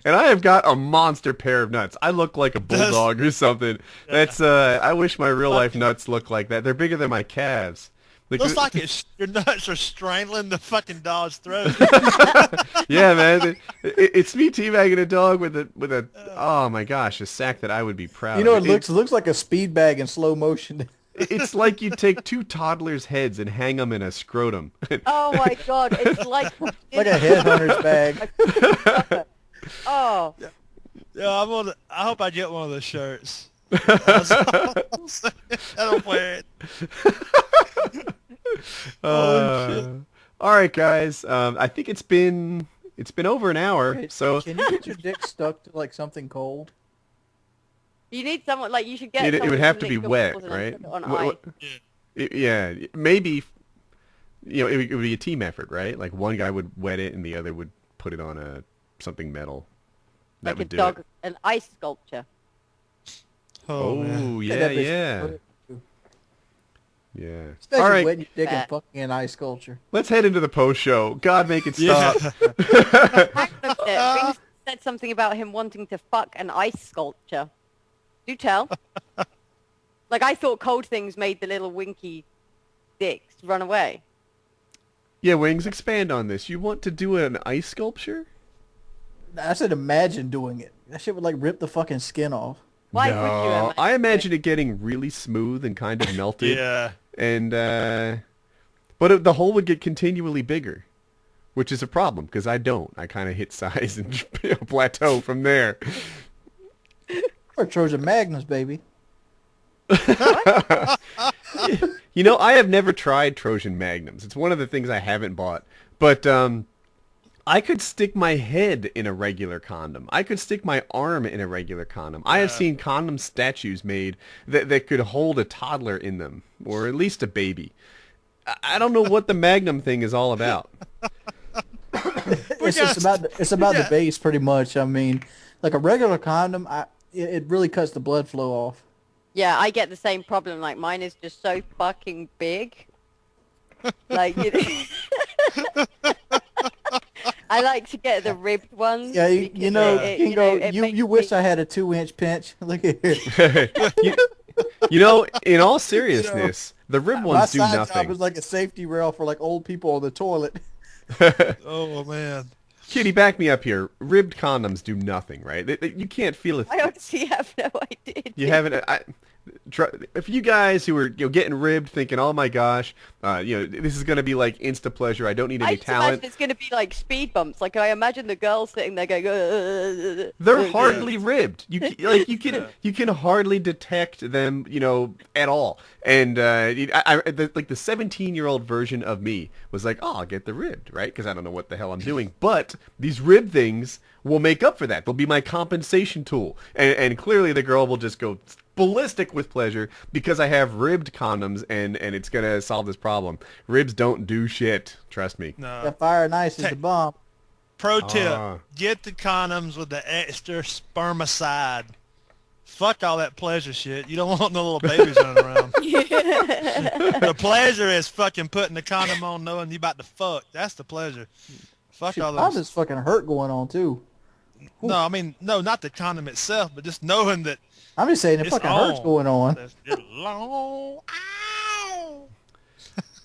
Speaker 2: and I have got a monster pair of nuts. I look like a bulldog or something. That's I wish my real life nuts looked like that. They're bigger than my calves.
Speaker 1: Looks like your nuts are strangling the fucking dog's throat.
Speaker 2: Yeah, man. It's me teabagging a dog with a oh my gosh, a sack that I would be proud of.
Speaker 4: It looks like a speed bag in slow motion.
Speaker 2: It's like you take 2 toddlers' heads and hang them in a scrotum.
Speaker 3: Oh my god, it's like
Speaker 4: like a headhunter's bag.
Speaker 3: Oh.
Speaker 1: Yeah, I hope I get one of those shirts. I don't wear it.
Speaker 2: All right, guys. I think it's been over an hour. So
Speaker 4: can you get your dick stuck to like something cold?
Speaker 3: You need someone, like, you should get
Speaker 2: it would
Speaker 3: someone
Speaker 2: have
Speaker 3: to
Speaker 2: to be
Speaker 3: lick your
Speaker 2: wet,
Speaker 3: balls and
Speaker 2: right?
Speaker 3: then put it on ice.
Speaker 2: Yeah, maybe, it would be a team effort, right? Like one guy would wet it and the other would put it on something metal. That
Speaker 3: Like a
Speaker 2: would do
Speaker 3: dog,
Speaker 2: it.
Speaker 3: an ice sculpture.
Speaker 1: Oh, man.
Speaker 2: Oh,
Speaker 4: Yeah,
Speaker 2: yeah,
Speaker 4: that bitch
Speaker 2: yeah.
Speaker 4: would.
Speaker 2: Yeah.
Speaker 4: Especially
Speaker 2: All right,
Speaker 4: wetting your dick and
Speaker 3: Fat.
Speaker 4: fucking an ice sculpture.
Speaker 2: let's head into the post show. God, make it stop.
Speaker 3: Hang on a minute. Bing said something about him wanting to fuck an ice sculpture. Do tell. Like, I thought cold things made the little winky dicks run away.
Speaker 2: Yeah, Wings, expand on this. You want to do an ice sculpture?
Speaker 4: I said imagine doing it. That shit would like rip the fucking skin off.
Speaker 3: Why would you
Speaker 2: No,
Speaker 3: imagine
Speaker 2: I imagine it getting really smooth and kind of melted.
Speaker 1: Yeah.
Speaker 2: And, the hole would get continually bigger, which is a problem because I don't. I kind of hit size and plateau from there.
Speaker 4: Or Trojan Magnus, baby.
Speaker 2: I have never tried Trojan Magnums. It's one of the things I haven't bought. But I could stick my head in a regular condom. I could stick my arm in a regular condom. I have seen condom statues made that could hold a toddler in them, or at least a baby. I don't know what the Magnum thing is all about.
Speaker 4: It's about the base pretty much. I mean, like a regular condom, it really cuts the blood flow off.
Speaker 3: Yeah, I get the same problem. Like, mine is just so fucking big. Like, I like to get the ribbed ones.
Speaker 4: Yeah,
Speaker 3: because
Speaker 4: you wish I had a 2-inch pinch. Look at here.
Speaker 2: In all seriousness, the rib
Speaker 4: My
Speaker 2: ones do
Speaker 4: side
Speaker 2: nothing.
Speaker 4: job is like a safety rail for like old people on the toilet.
Speaker 1: Oh, man.
Speaker 2: Kitty, back me up here. Ribbed condoms do nothing, right? You can't feel it.
Speaker 3: I honestly have no idea.
Speaker 2: You haven't. If you guys who are getting ribbed, thinking, "Oh my gosh, this is gonna be like insta pleasure. I don't need
Speaker 3: I
Speaker 2: any
Speaker 3: just imagine
Speaker 2: talent."
Speaker 3: it's going to be like speed bumps. Like, I imagine the girls sitting there going,
Speaker 2: They're hardly ribbed. You can hardly detect them, at all. And the 17-year-old version of me was like, "Oh, I'll get the ribbed, right? Because I don't know what the hell I'm doing." But these rib things will make up for that. They'll be my compensation tool. And clearly the girl will just go ballistic with pleasure because I have ribbed condoms and it's going to solve this problem. Ribs don't do shit. Trust me.
Speaker 1: No.
Speaker 4: That fire and ice is the bomb.
Speaker 1: Pro tip,
Speaker 2: Ah.
Speaker 1: get the condoms with the extra spermicide. Fuck all that pleasure shit. You don't want no little babies running around. The pleasure is fucking putting the condom on knowing you about to fuck. That's the pleasure. Fuck
Speaker 4: Shit,
Speaker 1: all
Speaker 4: I
Speaker 1: those.
Speaker 4: just fucking hurt going on too.
Speaker 1: No, I mean, no, not the condom itself, but just knowing that
Speaker 4: I'm just saying it
Speaker 1: it's
Speaker 4: fucking hurts
Speaker 1: on.
Speaker 4: going on.
Speaker 1: It's long. Ow!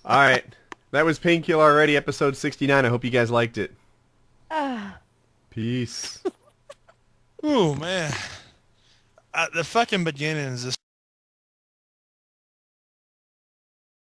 Speaker 2: All right. That was Painkiller already, episode 69. I hope you guys liked it. Peace.
Speaker 1: Ooh, man. The fucking beginning is just